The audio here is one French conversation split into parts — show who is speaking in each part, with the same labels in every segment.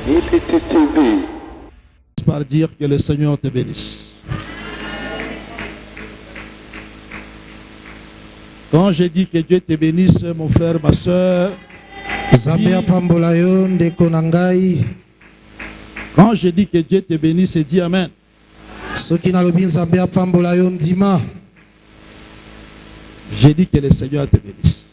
Speaker 1: TV.
Speaker 2: Par dire que le Seigneur te bénisse. Quand je dis que Dieu te bénisse, mon frère, ma soeur, quand je dis que Dieu te bénisse, dis Amen. J'ai dit que le Seigneur te bénisse.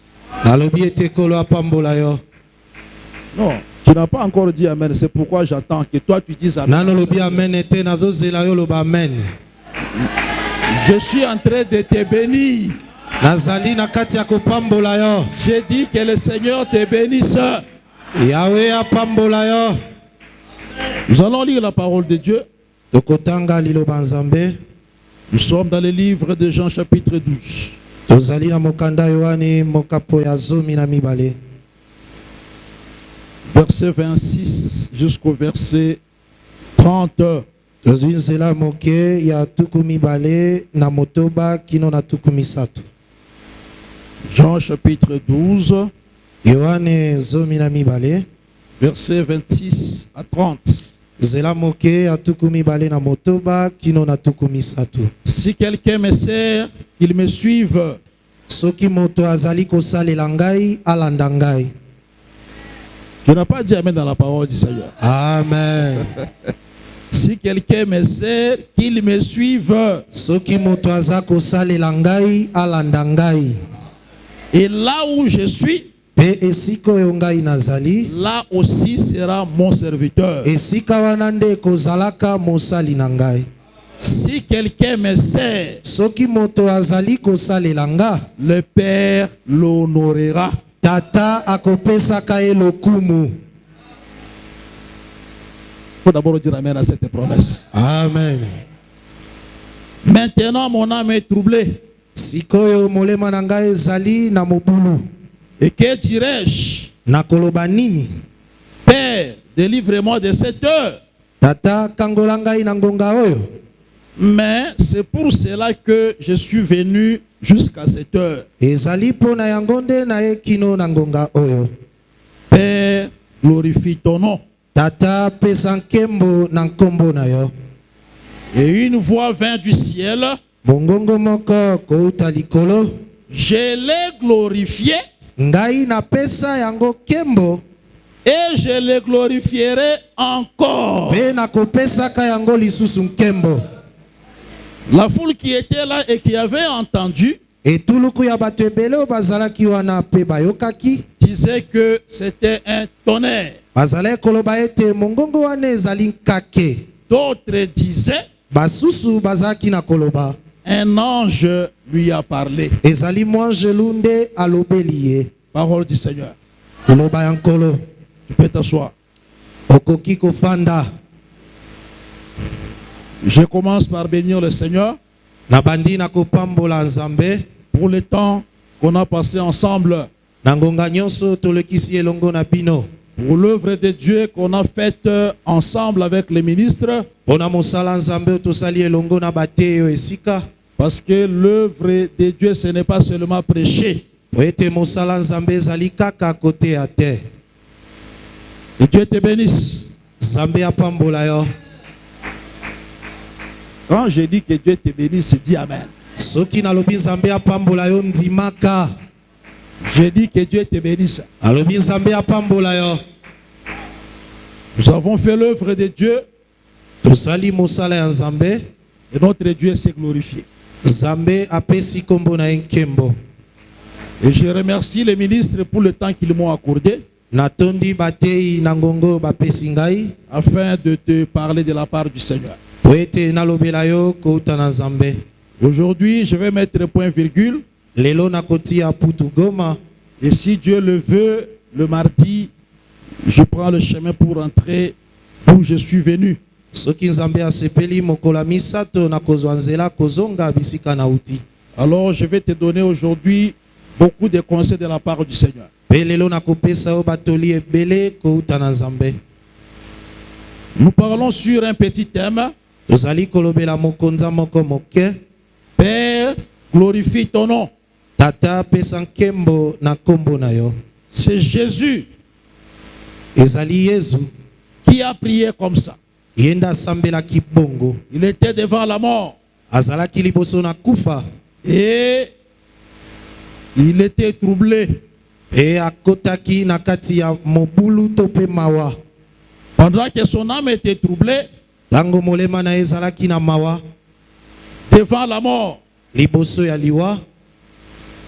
Speaker 2: Non, tu n'as pas encore dit Amen. C'est pourquoi j'attends que toi tu dises Amen. Je suis en train de te bénir. J'ai dit que le Seigneur te bénisse. Nous allons lire la parole de Dieu. Nous sommes dans le livre de Jean chapitre 12. Verset 26 jusqu'au verset 30. Jean chapitre 12, verset 26 à 30. Si quelqu'un me sert, qu'il me suive. Tu n'as pas dit Amen dans la parole du Seigneur.
Speaker 3: Amen.
Speaker 2: Si quelqu'un me sert, qu'il me suive. Et là où je suis, là aussi sera mon serviteur. Si quelqu'un me sert, le Père l'honorera.
Speaker 3: Tata akopesa kae lokumu.
Speaker 2: Faut d'abord dire Amen à cette promesse.
Speaker 3: Amen.
Speaker 2: Maintenant mon âme est troublée.
Speaker 3: Sikoyo molema nangae zali na mobulu.
Speaker 2: Et que dirais-je?
Speaker 3: Nakoloba nini?
Speaker 2: Père, délivre-moi de cette heure.
Speaker 3: Tata kangolangai nangonga oyo.
Speaker 2: Mais c'est pour cela que je suis venu jusqu'à cette heure. Père, glorifie ton nom.
Speaker 3: Tata pesankembo nankombo na yo.
Speaker 2: Et une voix vint du ciel.
Speaker 3: Bongongo moko kouta likolo.
Speaker 2: Je l'ai glorifié.
Speaker 3: Ngai na pesa yango kembo.
Speaker 2: Et je le glorifierai encore.
Speaker 3: Pe na kopesa ka yango lisusu nkembo.
Speaker 2: La foule qui était là et qui avait entendu disait que c'était un tonnerre. D'autres disaient un ange lui a parlé. Parole du Seigneur. Tu peux t'asseoir. Je commence par bénir le Seigneur pour le temps qu'on a passé ensemble, pour l'œuvre de Dieu qu'on a faite ensemble avec les ministres, parce que l'œuvre de Dieu ce n'est pas seulement prêcher. Et Dieu te bénisse. Quand je dis que Dieu te bénisse, dis Amen. Je dis que Dieu te bénisse. Nous avons fait l'œuvre de Dieu. Et notre Dieu s'est glorifié. Et je remercie les ministres pour le temps qu'ils m'ont accordé afin de te parler de la part du Seigneur. Aujourd'hui, je vais mettre point virgule. Et si Dieu le veut, le mardi, je prends le chemin pour rentrer où je suis venu. Alors, je vais te donner aujourd'hui beaucoup de conseils de la part du Seigneur. Nous parlons sur un petit thème. Père, glorifie ton nom. C'est Jésus qui qui a prié comme ça.
Speaker 3: Yenda sambela kibongo.
Speaker 2: Il était devant la mort.
Speaker 3: Azalaki liboso na kufa.
Speaker 2: Et il était troublé.
Speaker 3: E akotaki na kati ya mobulu tope mawa.
Speaker 2: Pendant que son âme était troublée,
Speaker 3: Tango molema na ezalaki na mawa.
Speaker 2: devant la mort,
Speaker 3: Liboso ya liwa.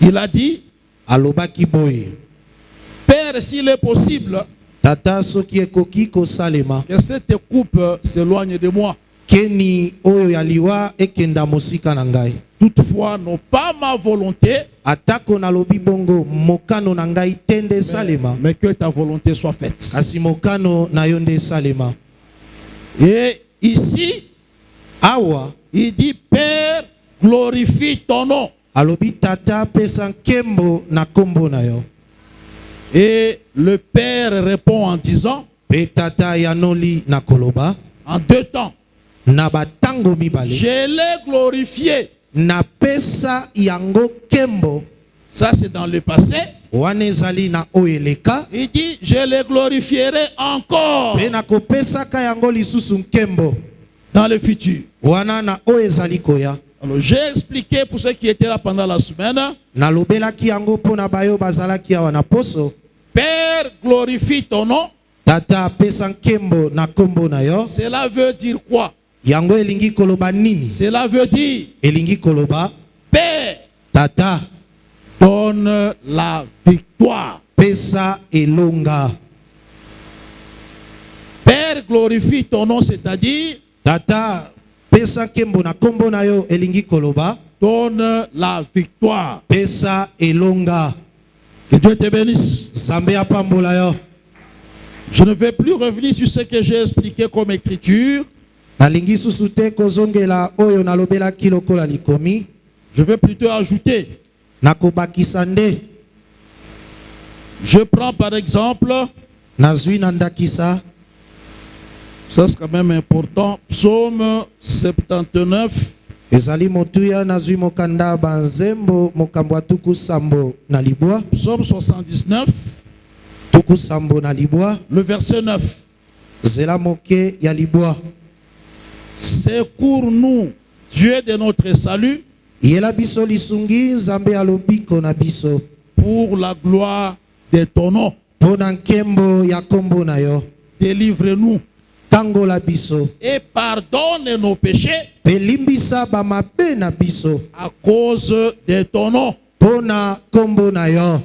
Speaker 2: il a dit,
Speaker 3: Alobaki boye.
Speaker 2: Père, s'il est possible,
Speaker 3: Tata soki ekoki kosalema.
Speaker 2: que cette coupe s'éloigne de moi.
Speaker 3: Keni oyo ya liwa ekenda mosika na ngai.
Speaker 2: Toutefois, non pas ma volonté,
Speaker 3: Atako na lobi bongo mokano na ngai tende salema.
Speaker 2: mais que ta volonté soit faite.
Speaker 3: Kasi mokano na yonde salema.
Speaker 2: Et ici,
Speaker 3: Awa
Speaker 2: il dit, Père, glorifie ton nom.
Speaker 3: alobi tata pesa nkembo na kombo na yo.
Speaker 2: Et le Père répond en disant,
Speaker 3: Pe tata yanoli na koloba.
Speaker 2: en deux temps,
Speaker 3: Na batango mibale.
Speaker 2: je l'ai glorifié.
Speaker 3: Na pesa yango kembo.
Speaker 2: Ça, c'est dans le passé.
Speaker 3: Wana ezali na oyeleka.
Speaker 2: Il dit, je le glorifierai encore
Speaker 3: Pe na kopesaka yango lisusu nkembo.
Speaker 2: dans le futur.
Speaker 3: Wana na oyezali koya.
Speaker 2: Alors, j'ai expliqué pour ceux qui étaient là pendant la semaine.
Speaker 3: Na lobelaki yango pona bayo bazalaki awa na poso.
Speaker 2: Père, glorifie ton nom.
Speaker 3: Tata pesa nkembo na kombo na yo.
Speaker 2: Cela veut dire quoi?
Speaker 3: Yango elingi koloba nini?
Speaker 2: Cela veut dire,
Speaker 3: Elingi koloba
Speaker 2: Père,
Speaker 3: tata
Speaker 2: donne la victoire.
Speaker 3: pesa elonga.
Speaker 2: Père, glorifie ton nom, c'est-à-dire,
Speaker 3: Tata pesa nkembo na kombo na yo elingi koloba
Speaker 2: donne la victoire.
Speaker 3: pesa elonga.
Speaker 2: Que Dieu te bénisse.
Speaker 3: Zambe apambola yo.
Speaker 2: Je ne vais plus revenir sur ce que j'ai expliqué comme écriture.
Speaker 3: Nalingi susu te kozongela oyo nalobelaki lokola likomi.
Speaker 2: Je vais plutôt ajouter.
Speaker 3: Nakobakisa nde.
Speaker 2: Je prends par exemple,
Speaker 3: Nazwi na ndakisa.
Speaker 2: ça c'est quand même important, Psaume 79,
Speaker 3: Ezali motuya nazwi mokanda banzembo mokambo tuku sambo na libwa.
Speaker 2: Psaume 79,
Speaker 3: Tuku sambo na libwa.
Speaker 2: le verset 9.
Speaker 3: Zela moke ya libwa.
Speaker 2: Secours-nous, Dieu de notre salut,
Speaker 3: Yela biso lisungi zambe alobiko na biso.
Speaker 2: pour la gloire de ton nom.
Speaker 3: Pona nkembo ya kombo na yo.
Speaker 2: Délivre-nous
Speaker 3: Tango la biso.
Speaker 2: et pardonne nos péchés
Speaker 3: Pelimbisa ba mabe na biso.
Speaker 2: à cause de ton nom.
Speaker 3: Pona kombo na yo.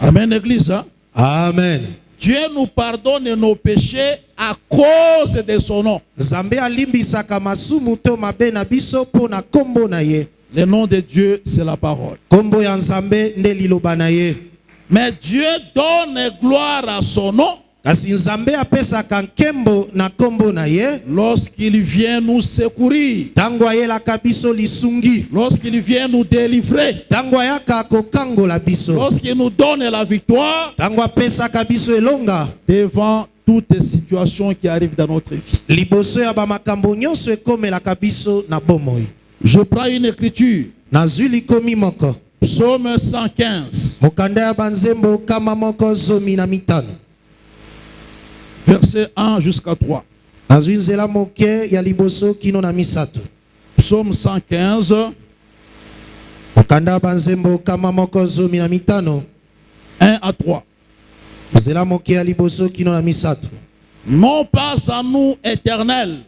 Speaker 2: Amen, Église. Hein?
Speaker 3: Amen.
Speaker 2: Dieu nous pardonne nos péchés à cause de son nom.
Speaker 3: Zambe alimbisa kamasumu to mabe na biso pona kombo na ye.
Speaker 2: Le nom de Dieu, c'est la parole.
Speaker 3: Kombo ya Nzambe nde liloba na ye.
Speaker 2: Mais Dieu donne gloire à son nom
Speaker 3: Kasi Nzambe apesaka nkembo na kombo na ye.
Speaker 2: lorsqu'il vient nous secourir,
Speaker 3: Tango ayelaka biso lisungi.
Speaker 2: lorsqu'il vient nous délivrer,
Speaker 3: Tango ayaka kokangola biso.
Speaker 2: lorsqu'il nous donne la victoire
Speaker 3: Tango apesaka biso elonga.
Speaker 2: devant toutes les situations qui arrivent dans notre vie.
Speaker 3: Liboso ya ba makambo nyonso ekomelaka biso na bomoi.
Speaker 2: Je prends une écriture,
Speaker 3: Nazwi likomi moko.
Speaker 2: Psaume 115,
Speaker 3: Mokanda ya banzembo kama moko zomi na mitano.
Speaker 2: verset 1 jusqu'à 3.
Speaker 3: Nazwi nzela moke ya liboso kino na misato.
Speaker 2: Psaume 115,
Speaker 3: Mokanda ya banzembo kama moko zomi na mitano.
Speaker 2: 1 à 3.
Speaker 3: Nzela moke ya liboso kino na misato.
Speaker 2: Non pas à nous, Éternel,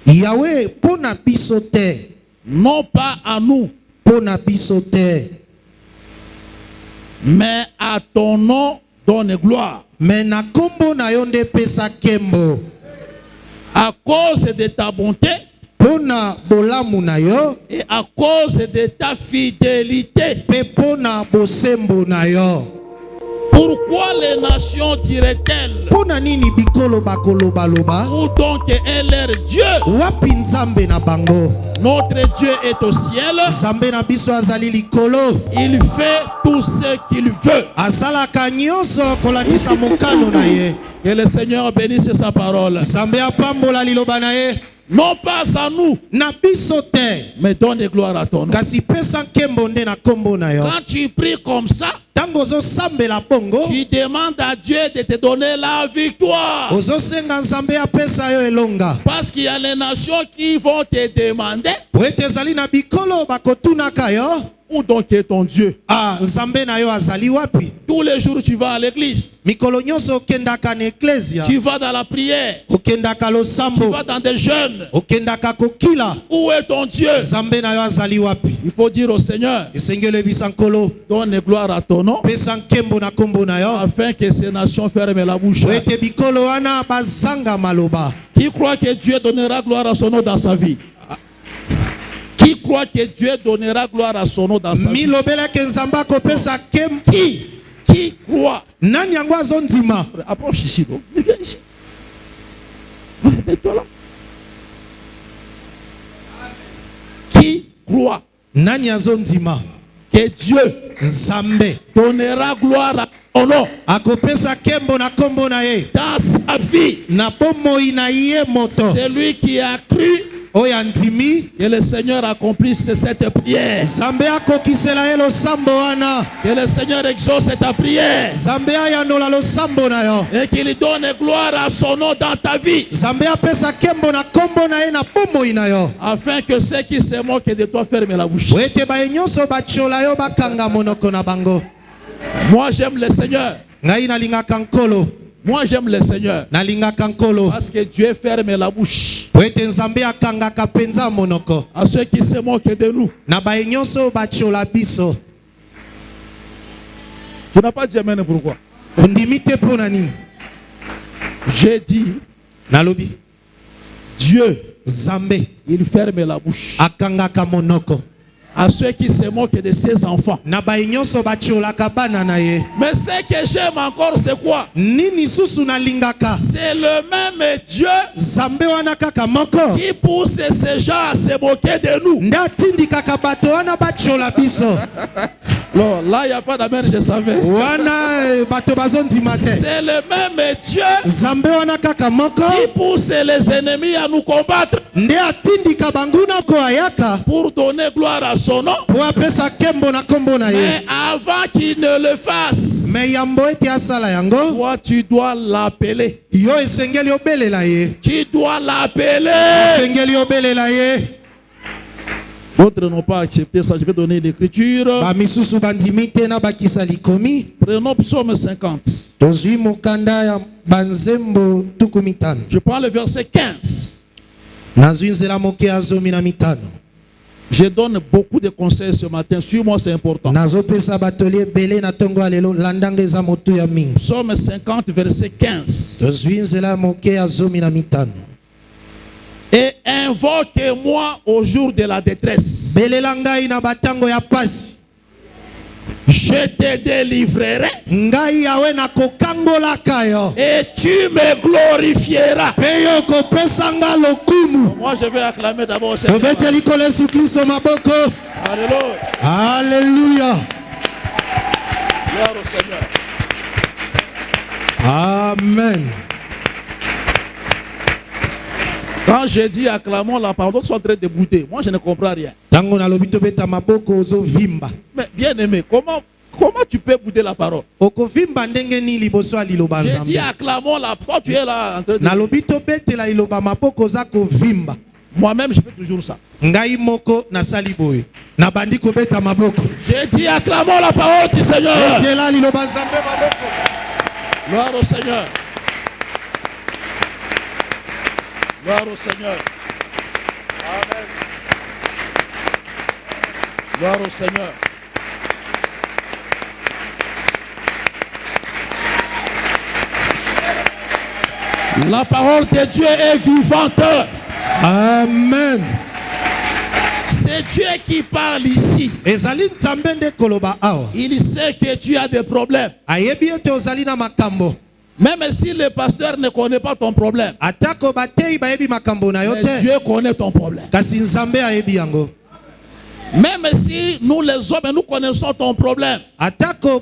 Speaker 3: Yahweh pona biso te.
Speaker 2: non pas à nous,
Speaker 3: Pona biso te.
Speaker 2: mais à ton nom donne gloire.
Speaker 3: Mais na kombo na yo nde pesa kembo.
Speaker 2: À cause de ta bonté
Speaker 3: Pona bolamu na yo.
Speaker 2: et à cause de ta fidélité.
Speaker 3: Pe pona bosembo na yo.
Speaker 2: Pourquoi les nations diraient-elles,
Speaker 3: Pona nini bikolo bakoloba loba.
Speaker 2: où donc est leur Dieu?
Speaker 3: Wapi nzambe na bango.
Speaker 2: Notre Dieu est au ciel,
Speaker 3: Nzambe na biso azali likolo.
Speaker 2: il fait tout ce qu'il veut.
Speaker 3: Asalaka nyonso kolandisa mokano na ye.
Speaker 2: Que le Seigneur bénisse sa parole.
Speaker 3: Nzambe apambola liloba na ye.
Speaker 2: Non pas à nous,
Speaker 3: na biso te,
Speaker 2: mais donne gloire à ton nom.
Speaker 3: kasi pesa nkembo nde na kombo na yo.
Speaker 2: Quand tu pries comme ça,
Speaker 3: Tango ozosambela bongo,
Speaker 2: tu demandes à Dieu de te donner la victoire.
Speaker 3: ozosenga nzambe apesa yo elonga.
Speaker 2: Parce qu'il y a les nations qui vont te demander
Speaker 3: Po ete ezali na bikolo bakotunaka yo,
Speaker 2: où donc est ton Dieu.
Speaker 3: nzambe na yo azali wapi?
Speaker 2: Tous les jours tu vas à l'église,
Speaker 3: Mikolo nyonso okendaka na eklesia,
Speaker 2: tu vas dans la prière,
Speaker 3: okendaka
Speaker 2: tu
Speaker 3: losambo,
Speaker 2: vas dans des jeûnes.
Speaker 3: okendaka kokila,
Speaker 2: Où est ton Dieu?
Speaker 3: nzambe na yo azali wapi?
Speaker 2: Il faut dire au Seigneur,
Speaker 3: Esengeli ebisa nkolo,
Speaker 2: donne gloire à ton nom,
Speaker 3: pesa nkembo na kombo na yo,
Speaker 2: afin que ces nations ferment la bouche.
Speaker 3: po ete bikolo wana bazanga maloba.
Speaker 2: Qui croit que Dieu donnera gloire à son nom dans sa vie? Qui croit que Dieu donnera gloire à son nom dans sa vie?
Speaker 3: Milobeleke nzambe akopesa kem.
Speaker 2: Qui croit?
Speaker 3: Nani yango azondima?
Speaker 2: Approche ici, donc. Viens ici. Mets-toi là. Qui croit
Speaker 3: Nani azondima?
Speaker 2: que Dieu
Speaker 3: Nzambe
Speaker 2: donnera gloire à son nom
Speaker 3: akopesa kembo na kombo na ye,
Speaker 2: dans sa vie?
Speaker 3: na bomoi na ye moto.
Speaker 2: Celui qui a cru
Speaker 3: Oyo andimi,
Speaker 2: que le Seigneur accomplisse cette prière,
Speaker 3: nzambe akokisela ye losambo wana,
Speaker 2: que le Seigneur exauce ta prière
Speaker 3: nzambe ayandola losambo na yo,
Speaker 2: et qu'il donne gloire à son nom dans ta vie,
Speaker 3: nzambe apesa kembo na kombo na ye na bomoi na yo,
Speaker 2: afin que ceux qui se moquent de toi ferment la bouche.
Speaker 3: po ete baye nyonso batiola yo bakanga monoko na bango.
Speaker 2: Moi j'aime le Seigneur.
Speaker 3: Ngai nalingaka nkolo,
Speaker 2: Moi j'aime le Seigneur.
Speaker 3: nalingaka nkolo,
Speaker 2: Parce que Dieu ferme la bouche
Speaker 3: po ete nzambe akangaka penza monoko
Speaker 2: à ceux qui se moquent de nous.
Speaker 3: na baye nyonso batiola biso.
Speaker 2: Tu n'as pas dit amen, pourquoi?
Speaker 3: Ondimi te mpo na nini?
Speaker 2: J'ai dit,
Speaker 3: Nalobi
Speaker 2: Dieu,
Speaker 3: nzambe
Speaker 2: il ferme la bouche
Speaker 3: akangaka monoko
Speaker 2: à ceux qui se moquent de ses enfants.
Speaker 3: na baye nyonso batiolaka bana na ye.
Speaker 2: Mais ce que j'aime encore, c'est quoi?
Speaker 3: Nini susu nalingaka?
Speaker 2: C'est le même Dieu
Speaker 3: Nzambe wana kaka moko
Speaker 2: qui pousse ces gens à se moquer de nous.
Speaker 3: nde atindikaka bato wana batiola biso.
Speaker 2: Non, là, il n'y a pas d'amen, je savais.
Speaker 3: Wana bato bazondima te.
Speaker 2: C'est le même Dieu
Speaker 3: Nzambe wana kaka moko
Speaker 2: qui pousse les ennemis à nous combattre
Speaker 3: nde atindika banguna ko ayaka
Speaker 2: pour donner gloire à son nom.
Speaker 3: po apesa kembo na kombo na ye.
Speaker 2: Mais avant qu'il ne le fasse,
Speaker 3: Me yambo ete asala yango,
Speaker 2: toi, tu dois l'appeler.
Speaker 3: yo esengeli obelela ye.
Speaker 2: Tu dois l'appeler.
Speaker 3: Esengeli obelela ye.
Speaker 2: D'autres n'ont pas accepté ça. Je vais donner l'écriture.
Speaker 3: Ba misusu bandimi te na bakisa likomi.
Speaker 2: Prenons psaume 50.
Speaker 3: Tozwi mokanda ya banzembo tuku mitano.
Speaker 2: Je prends le verset 15.
Speaker 3: Nazwi nzela moke ya zomi na mitano.
Speaker 2: Je donne beaucoup de conseils ce matin. Suis-moi, c'est important.
Speaker 3: Nazopesa batoli ebele na tongo ya lelo landanga eza motu ya mingi.
Speaker 2: Psaume 50, verset 15.
Speaker 3: Tozwi nzela moke ya zomi na mitano.
Speaker 2: Et invoque-moi au jour de la détresse.
Speaker 3: Belela ngai na batango ya pasi.
Speaker 2: Je te délivrerai
Speaker 3: Ngai yawe na kokangolaka yo.
Speaker 2: et tu me glorifieras.
Speaker 3: Pe yo kopesa nga lokumu.
Speaker 2: Moi, je vais acclamer d'abord au Seigneur.
Speaker 3: Tobete likolo Yesu Kristo maboko.
Speaker 2: Alléluia.
Speaker 3: Alléluia.
Speaker 2: Gloire au Seigneur.
Speaker 3: Amen.
Speaker 2: Quand j'ai dit acclamons la parole, d'autres sont en train de bouder. Moi, je ne comprends rien.
Speaker 3: Tango na lobi tobeta maboko ozo vimba.
Speaker 2: Mais bien aimé, comment tu peux bouder la parole?
Speaker 3: Oko vimba ndenge ni liboso ya liloba
Speaker 2: J'ai
Speaker 3: nzambe.
Speaker 2: dit acclamons la parole. Tu es là en train de...
Speaker 3: Na lobi tobetela liloba maboko za ko vimba.
Speaker 2: Moi-même, je fais toujours ça.
Speaker 3: Ngai moko na sali boye. Na bandi kobeta maboko.
Speaker 2: J'ai dit acclamons la parole du Seigneur.
Speaker 3: Etela liloba nzambe maboko.
Speaker 2: Gloire au Seigneur. Gloire au Seigneur. Amen. Gloire au Seigneur. La parole de Dieu est vivante.
Speaker 3: Amen.
Speaker 2: C'est Dieu qui parle ici.
Speaker 3: Ezali nzambe nde koloba awa.
Speaker 2: Il sait que tu as des problèmes.
Speaker 3: Ayebi ete ozali na makambo.
Speaker 2: Même si le pasteur ne connaît pas ton problème,
Speaker 3: Atako batei bayebi makambo na yo
Speaker 2: mais
Speaker 3: te.
Speaker 2: Dieu connaît ton problème.
Speaker 3: Kasi nzambe ayebi yango.
Speaker 2: Même si nous les hommes, nous connaissons ton problème,
Speaker 3: Atako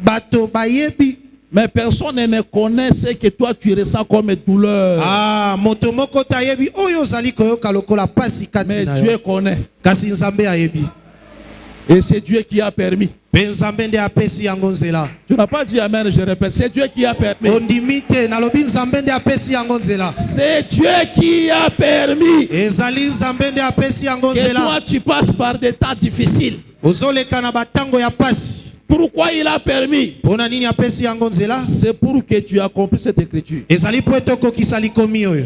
Speaker 3: bato bayebi
Speaker 2: Mais personne ne connaît ce que toi tu ressens comme douleur.
Speaker 3: Ah, moto moko tayebi oyo zali koyoka lokola pasi kati
Speaker 2: Mais
Speaker 3: na
Speaker 2: Dieu
Speaker 3: yo.
Speaker 2: connaît.
Speaker 3: Kasi nzambe ayebi.
Speaker 2: Et c'est Dieu qui a permis.
Speaker 3: Pe nzambe nde apesi yango nzela.
Speaker 2: Tu n'as pas dit amen, je répète. C'est Dieu qui a permis.
Speaker 3: Ondimi te nalobi nzambe nde apesi yango nzela.
Speaker 2: C'est Dieu qui a permis
Speaker 3: Ezali nzambe nde apesi yango
Speaker 2: que
Speaker 3: nzela.
Speaker 2: toi tu passes par des temps difficiles.
Speaker 3: Ozoleka na batango ya pasi.
Speaker 2: Pourquoi il a permis?
Speaker 3: Pona nini apesi yango nzela?
Speaker 2: C'est pour que tu accomplisses cette écriture.
Speaker 3: Ezali po etokokisa likomi oyo.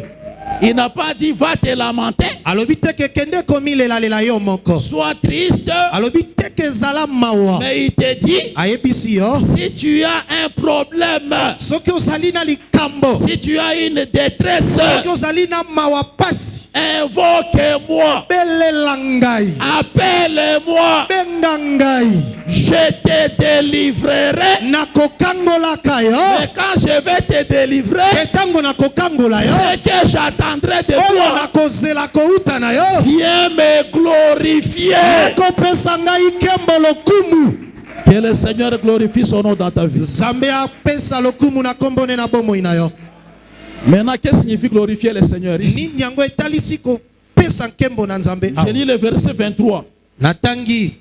Speaker 2: Il n'a pas dit va te lamenter.
Speaker 3: Alobi te ke kende komi lela yo moko.
Speaker 2: Sois triste.
Speaker 3: Alobi te ke zala mawa.
Speaker 2: Mais il te dit,
Speaker 3: Ayebisi yo.
Speaker 2: si tu as un problème,
Speaker 3: Soki ozali na likambo.
Speaker 2: si tu as une détresse,
Speaker 3: Soki ozali na mawa pasi.
Speaker 2: invoque-moi.
Speaker 3: Belela ngai.
Speaker 2: Appelle-moi.
Speaker 3: Benga ngai.
Speaker 2: Je te délivrerai.
Speaker 3: Nakokangolaka yo.
Speaker 2: Mais quand je vais te délivrer,
Speaker 3: Etango nakokangola yo.
Speaker 2: ce que j'attendrai de
Speaker 3: Oyo
Speaker 2: toi,
Speaker 3: nakozela kouta na yo.
Speaker 2: viens me glorifier.
Speaker 3: Nakopesa ngai kembo lokumu.
Speaker 2: Que le Seigneur glorifie son nom dans ta vie.
Speaker 3: Nzambe apesa lokumu na kombo ne na bomoi na yo.
Speaker 2: Maintenant, qu'est-ce que signifie glorifier le Seigneur ici?
Speaker 3: Nini yango etalisi kopesa nkembo na Nzambe
Speaker 2: Je lis le verset 23.
Speaker 3: natangi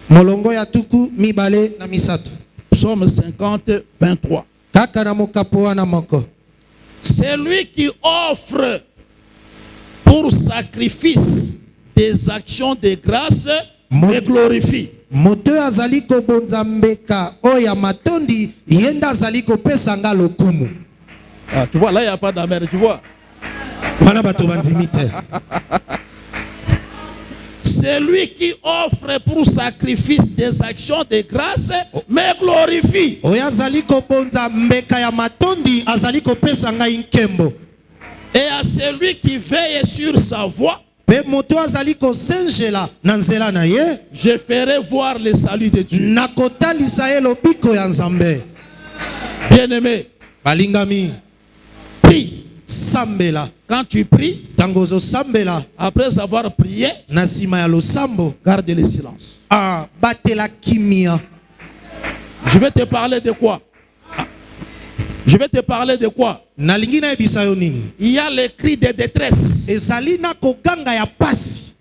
Speaker 3: molongo ya tuku mibale na misato.
Speaker 2: Psaume 50, 23.
Speaker 3: Kaka na mokapo wana moko.
Speaker 2: C'est lui qui offre pour sacrifice des actions de grâce me glorifie.
Speaker 3: Moto azali kobonza mbeka oya matondi yenda azali kopesa nga lokumu.
Speaker 2: Ah, tu vois, là, il n'y a pas d'amer, tu vois.
Speaker 3: Wana bato bandimi te.
Speaker 2: C'est lui qui offre pour sacrifice des actions de grâce me glorifie.
Speaker 3: Oya azali kobonza mbeka ya matondi azali kopesa nga nkembo.
Speaker 2: Et à celui qui veille sur sa voie,
Speaker 3: Pe moto azali kosenjela na nzela na ye.
Speaker 2: je ferai voir le salut de Dieu.
Speaker 3: Nakotalisa ye lobiko ya Nzambe.
Speaker 2: Bien-aimé,
Speaker 3: Balingami.
Speaker 2: prie.
Speaker 3: Sambela.
Speaker 2: Quand tu pries,
Speaker 3: Tangozo sambela.
Speaker 2: après avoir prié,
Speaker 3: Na sima ya losambo.
Speaker 2: garde le silence.
Speaker 3: Ah, batela kimia.
Speaker 2: Je vais te parler de quoi? Je vais te parler de quoi?
Speaker 3: Nalingi na ebisa yo nini?
Speaker 2: Il y a les cris de détresse
Speaker 3: Ezali na koganga ya pasi.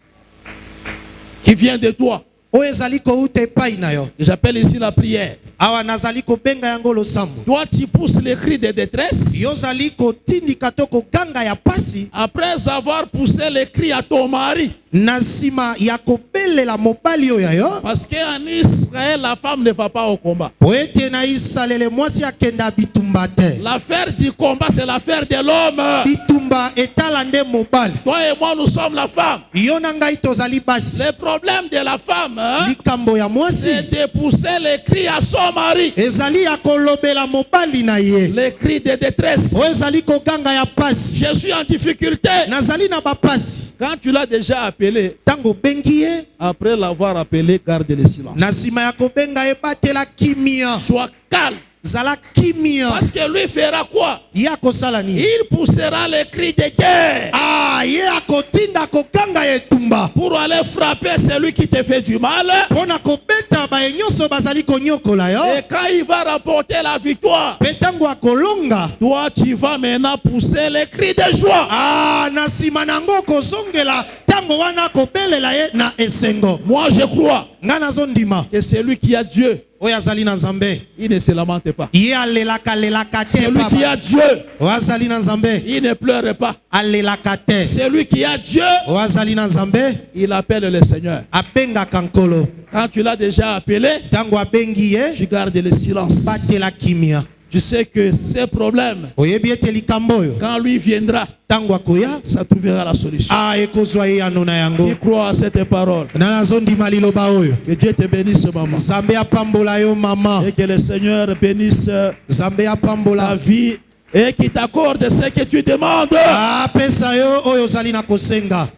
Speaker 2: qui vient de toi.
Speaker 3: O ezali kouta epai na yo.
Speaker 2: J'appelle ici la prière.
Speaker 3: Awa nazali kobenga yango losambo.
Speaker 2: Toi, tu pousses les cris de détresse.
Speaker 3: Yo zali kotindika to koganga ya pasi.
Speaker 2: Après avoir poussé les cris à ton mari.
Speaker 3: Na sima ya kobelela mobali oyo yo.
Speaker 2: Parce qu'en Israël, la femme ne va pas au combat.
Speaker 3: Po ete na Isalele mwasi akenda bitumba te.
Speaker 2: L'affaire du combat, c'est l'affaire de l'homme.
Speaker 3: Bitumba etala nde mobali.
Speaker 2: Toi et moi, nous sommes la femme.
Speaker 3: Yo na ngai tozali basi.
Speaker 2: Le problème de la femme, hein,
Speaker 3: Likambo ya mwasi.
Speaker 2: c'est de pousser les cris à son mari.
Speaker 3: Ezali ya kolobela mobali na ye.
Speaker 2: Les cris de détresse.
Speaker 3: O ezali koganga ya pasi.
Speaker 2: Je suis en difficulté.
Speaker 3: Nazali na bapasi.
Speaker 2: Quand tu l'as déjà appelé,
Speaker 3: Tango bengi ye.
Speaker 2: après l'avoir appelé, garde le silence.
Speaker 3: Na sima ya kobenga ye batela kimia.
Speaker 2: Sois calme.
Speaker 3: Zala kimia.
Speaker 2: Parce que lui fera quoi?
Speaker 3: Ye akosala nini?
Speaker 2: Il poussera les cris de guerre
Speaker 3: Ah, ye akotinda koganga ye tumba.
Speaker 2: pour aller frapper celui qui te fait du mal.
Speaker 3: Pona kobeta ba nyonso bazali konyokola yo.
Speaker 2: Et quand il va rapporter la victoire,
Speaker 3: Petango akolonga.
Speaker 2: toi tu vas maintenant pousser les cris de joie.
Speaker 3: Ah, na sima nango kozongela tango wana kobelela ye na esengo.
Speaker 2: Moi je crois
Speaker 3: Nga nazondima.
Speaker 2: que celui qui a Dieu,
Speaker 3: Oyo azali na Nzambe.
Speaker 2: il ne se lamente pas.
Speaker 3: Ye alelaka lelaka te
Speaker 2: Celui qui
Speaker 3: papa.
Speaker 2: a Dieu,
Speaker 3: Oyo azali na Nzambe.
Speaker 2: il ne pleure pas.
Speaker 3: Alelaka te.
Speaker 2: Celui qui a Dieu,
Speaker 3: Oyo azali na Nzambe.
Speaker 2: il appelle le Seigneur.
Speaker 3: Abengaka nkolo.
Speaker 2: Quand tu l'as déjà appelé,
Speaker 3: Tango abengi ye.
Speaker 2: tu gardes le silence.
Speaker 3: Batela kimia.
Speaker 2: Tu sais que ces problèmes,
Speaker 3: Oyebi ete likambo oyo.
Speaker 2: quand lui viendra,
Speaker 3: Tango akoya.
Speaker 2: ça trouvera la solution.
Speaker 3: Ah, ekozwa ye ano na yango.
Speaker 2: Qui croit à cette parole?
Speaker 3: Na nazondima liloba oyo.
Speaker 2: Que Dieu te bénisse, maman.
Speaker 3: Nzambe apambola yo mama.
Speaker 2: Et que le Seigneur bénisse
Speaker 3: Nzambe
Speaker 2: ta
Speaker 3: apambola.
Speaker 2: vie et qu'il t'accorde ce que tu demandes.
Speaker 3: Ah, pesa yo oyo zali na kosenga.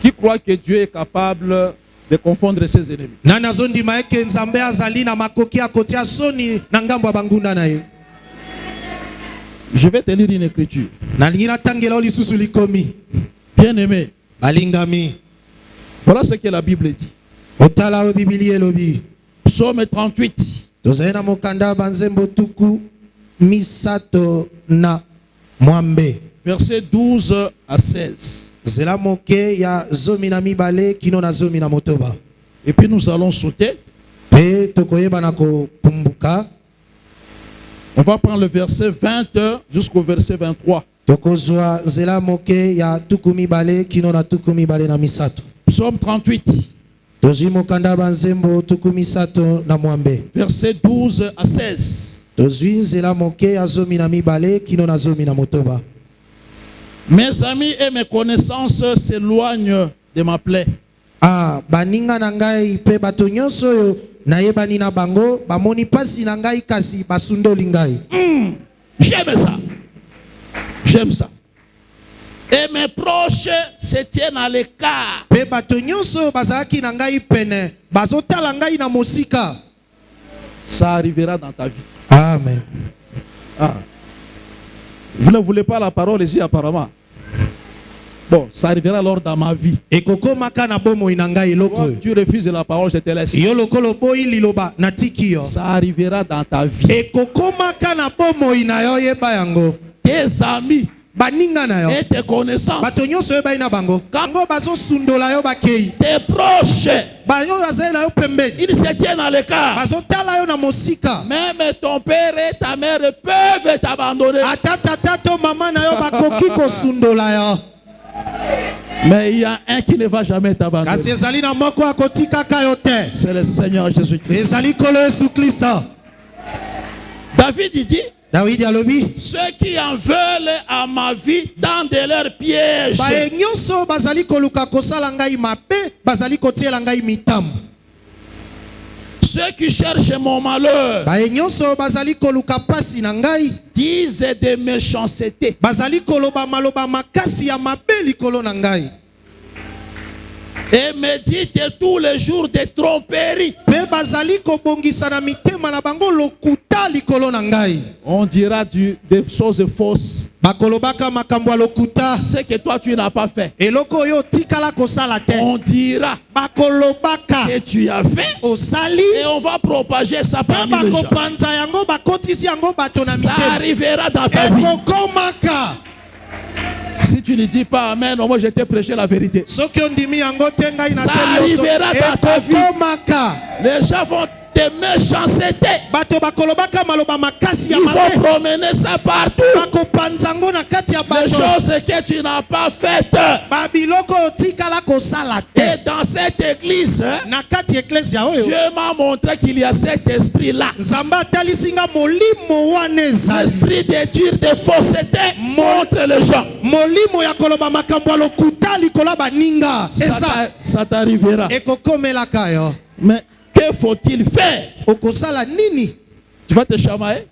Speaker 2: Qui croit que Dieu est capable de confondre ses ennemis?
Speaker 3: Na nazondima eke Nzambe azali na makoki akotia soni na ngambo ya bangunda na ye.
Speaker 2: Je vais te lire une écriture.
Speaker 3: Nalingi natangela o lisusu likomi.
Speaker 2: Bien-aimé,
Speaker 3: Balingami.
Speaker 2: voilà ce que la Bible dit.
Speaker 3: Otala o Biblia elobi.
Speaker 2: Psaume 38,
Speaker 3: tozali na mokanda banzembo tuku misato na mwambe.
Speaker 2: Versets 12 à 16.
Speaker 3: Zela moke ya zomi na mibale kino na zomi na motoba.
Speaker 2: Et puis nous allons sauter.
Speaker 3: Pe tokoyeba na kopumbuka.
Speaker 2: On va prendre le verset 20 jusqu'au verset 23.
Speaker 3: Tokozwa zela moke ya tuku mibale kino na tuku mibale na misato.
Speaker 2: Psaume 38.
Speaker 3: Tozwi mokanda banzembo tuku misato na mwambe.
Speaker 2: Verset 12 à 16.
Speaker 3: Tozwi zela moke ya zomi na mibale kino na zomi na motoba.
Speaker 2: Mes amis et mes connaissances s'éloignent de ma plaie.
Speaker 3: Ah, baninga na ngai pe bato nyonso oyo nayebani na bango bamoni pasi na ngai kasi basundoli ngai.
Speaker 2: J'aime ça. J'aime ça. Et mes proches se tiennent à l'écart.
Speaker 3: Pe bato nyonso bazalaki na ngai pene bazotala ngai na mosika.
Speaker 2: Ça arrivera dans ta vie.
Speaker 3: Amen.
Speaker 2: Ah. Vous ne voulez pas la parole ici apparemment. Bon, ça arrivera alors dans ma vie.
Speaker 3: Ekokomaka na bomo ina ngai
Speaker 2: Toi,
Speaker 3: loko.
Speaker 2: tu refuses la parole, je te laisse.
Speaker 3: Yo lokolo boyi liloba natiki yo.
Speaker 2: Ça arrivera dans ta vie.
Speaker 3: Ekokomaka na bomo ina yo yeba yango.
Speaker 2: Tes amis
Speaker 3: Baninga na yo.
Speaker 2: et tes connaissances,
Speaker 3: Bato nyonso yeba ina bango. Kango bazo sundola yo bakei.
Speaker 2: tes proches,
Speaker 3: Bayo azali na yo pembeni.
Speaker 2: ils se tiennent à l'écart.
Speaker 3: Bazotala yo na mosika.
Speaker 2: Même ton père et ta mère peuvent t'abandonner.
Speaker 3: Atatato mama na yo bakoki kosundola yo.
Speaker 2: Mais il y a un qui ne va jamais
Speaker 3: Kasi
Speaker 2: t'abandonner.
Speaker 3: ezali na moko akotikaka yo te.
Speaker 2: C'est le Seigneur Jésus-Christ.
Speaker 3: Ezali kolo Yesu Kristo.
Speaker 2: David dit,
Speaker 3: Dawidi alobi.
Speaker 2: ceux qui en veulent à ma vie dans de leurs pièges.
Speaker 3: Bae nyonso bazali koluka kosala ngai mabe bazali kotiela ngai mitambo.
Speaker 2: Ceux qui cherchent mon malheur
Speaker 3: Bae nyonso bazali koluka pasi na ngai
Speaker 2: disent des méchancetés.
Speaker 3: bazali koloba maloba makasi ya mabe likolo na ngai.
Speaker 2: Et méditent tous les jours des tromperies.
Speaker 3: Pe bazali kobongisa na mitema na bango lokuta likolo na ngai.
Speaker 2: On dira des choses fausses.
Speaker 3: Bakolobaka makambo ya lokuta.
Speaker 2: Ce que toi tu n'as pas fait.
Speaker 3: Eloko yo tikala kosala te.
Speaker 2: On dira
Speaker 3: Bakolobaka
Speaker 2: que tu as fait.
Speaker 3: osali
Speaker 2: Et on va propager ça parmi les gens.
Speaker 3: bakopanza yango bakotisi yango bato na
Speaker 2: Ça
Speaker 3: mitema.
Speaker 2: arrivera dans ta vie.
Speaker 3: Ekokomaka.
Speaker 2: Si tu ne dis pas Amen, moi je t'ai prêché la vérité.
Speaker 3: Soki ondimi yango te ngai na
Speaker 2: Ça
Speaker 3: teli yoso.
Speaker 2: arrivera dans ta vie.
Speaker 3: Ekokomaka.
Speaker 2: Les gens vont te méchanceter.
Speaker 3: Bato bakolobaka maloba makasi ya
Speaker 2: Ils
Speaker 3: mabe.
Speaker 2: vont promener ça partout.
Speaker 3: Bakopanza yango na kati ya
Speaker 2: Les
Speaker 3: bato.
Speaker 2: choses que tu n'as pas faites.
Speaker 3: Babiloko otikala kosala te.
Speaker 2: Et dans cette église,
Speaker 3: Na kati eklesia oyo.
Speaker 2: Dieu m'a montré qu'il y a cet esprit-là.
Speaker 3: Nzambe atalisinga molimo wana ezali.
Speaker 2: L'esprit de dire des faussetés montre les gens.
Speaker 3: Molimo ya koloba makambo ya lokuta likolo ya baninga. Eza
Speaker 2: Ça t'arrivera.
Speaker 3: ekokomelaka yo.
Speaker 2: Mais que faut-il faire?
Speaker 3: Okosala nini?
Speaker 2: Tu vas te chamailler?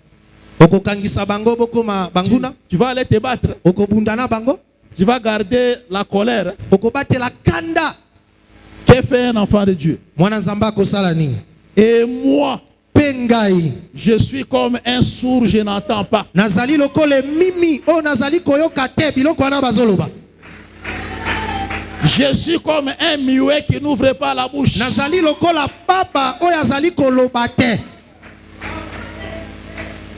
Speaker 3: Okokangisa bango bokoma banguna?
Speaker 2: Tu vas aller te battre?
Speaker 3: Okobundana bango?
Speaker 2: Tu vas garder la colère?
Speaker 3: Okobatela kanda?
Speaker 2: Que fait un enfant de Dieu?
Speaker 3: Mwana Nzambe akosala nini?
Speaker 2: Et moi,
Speaker 3: Pengai.
Speaker 2: je suis comme un sourd, je n'entends pas.
Speaker 3: Nazali lokole mimi o nazali koyoka te biloko wana bazoloba.
Speaker 2: Je suis comme un muet qui n'ouvre pas la bouche.
Speaker 3: Nazali lokola baba o yazali koloba te.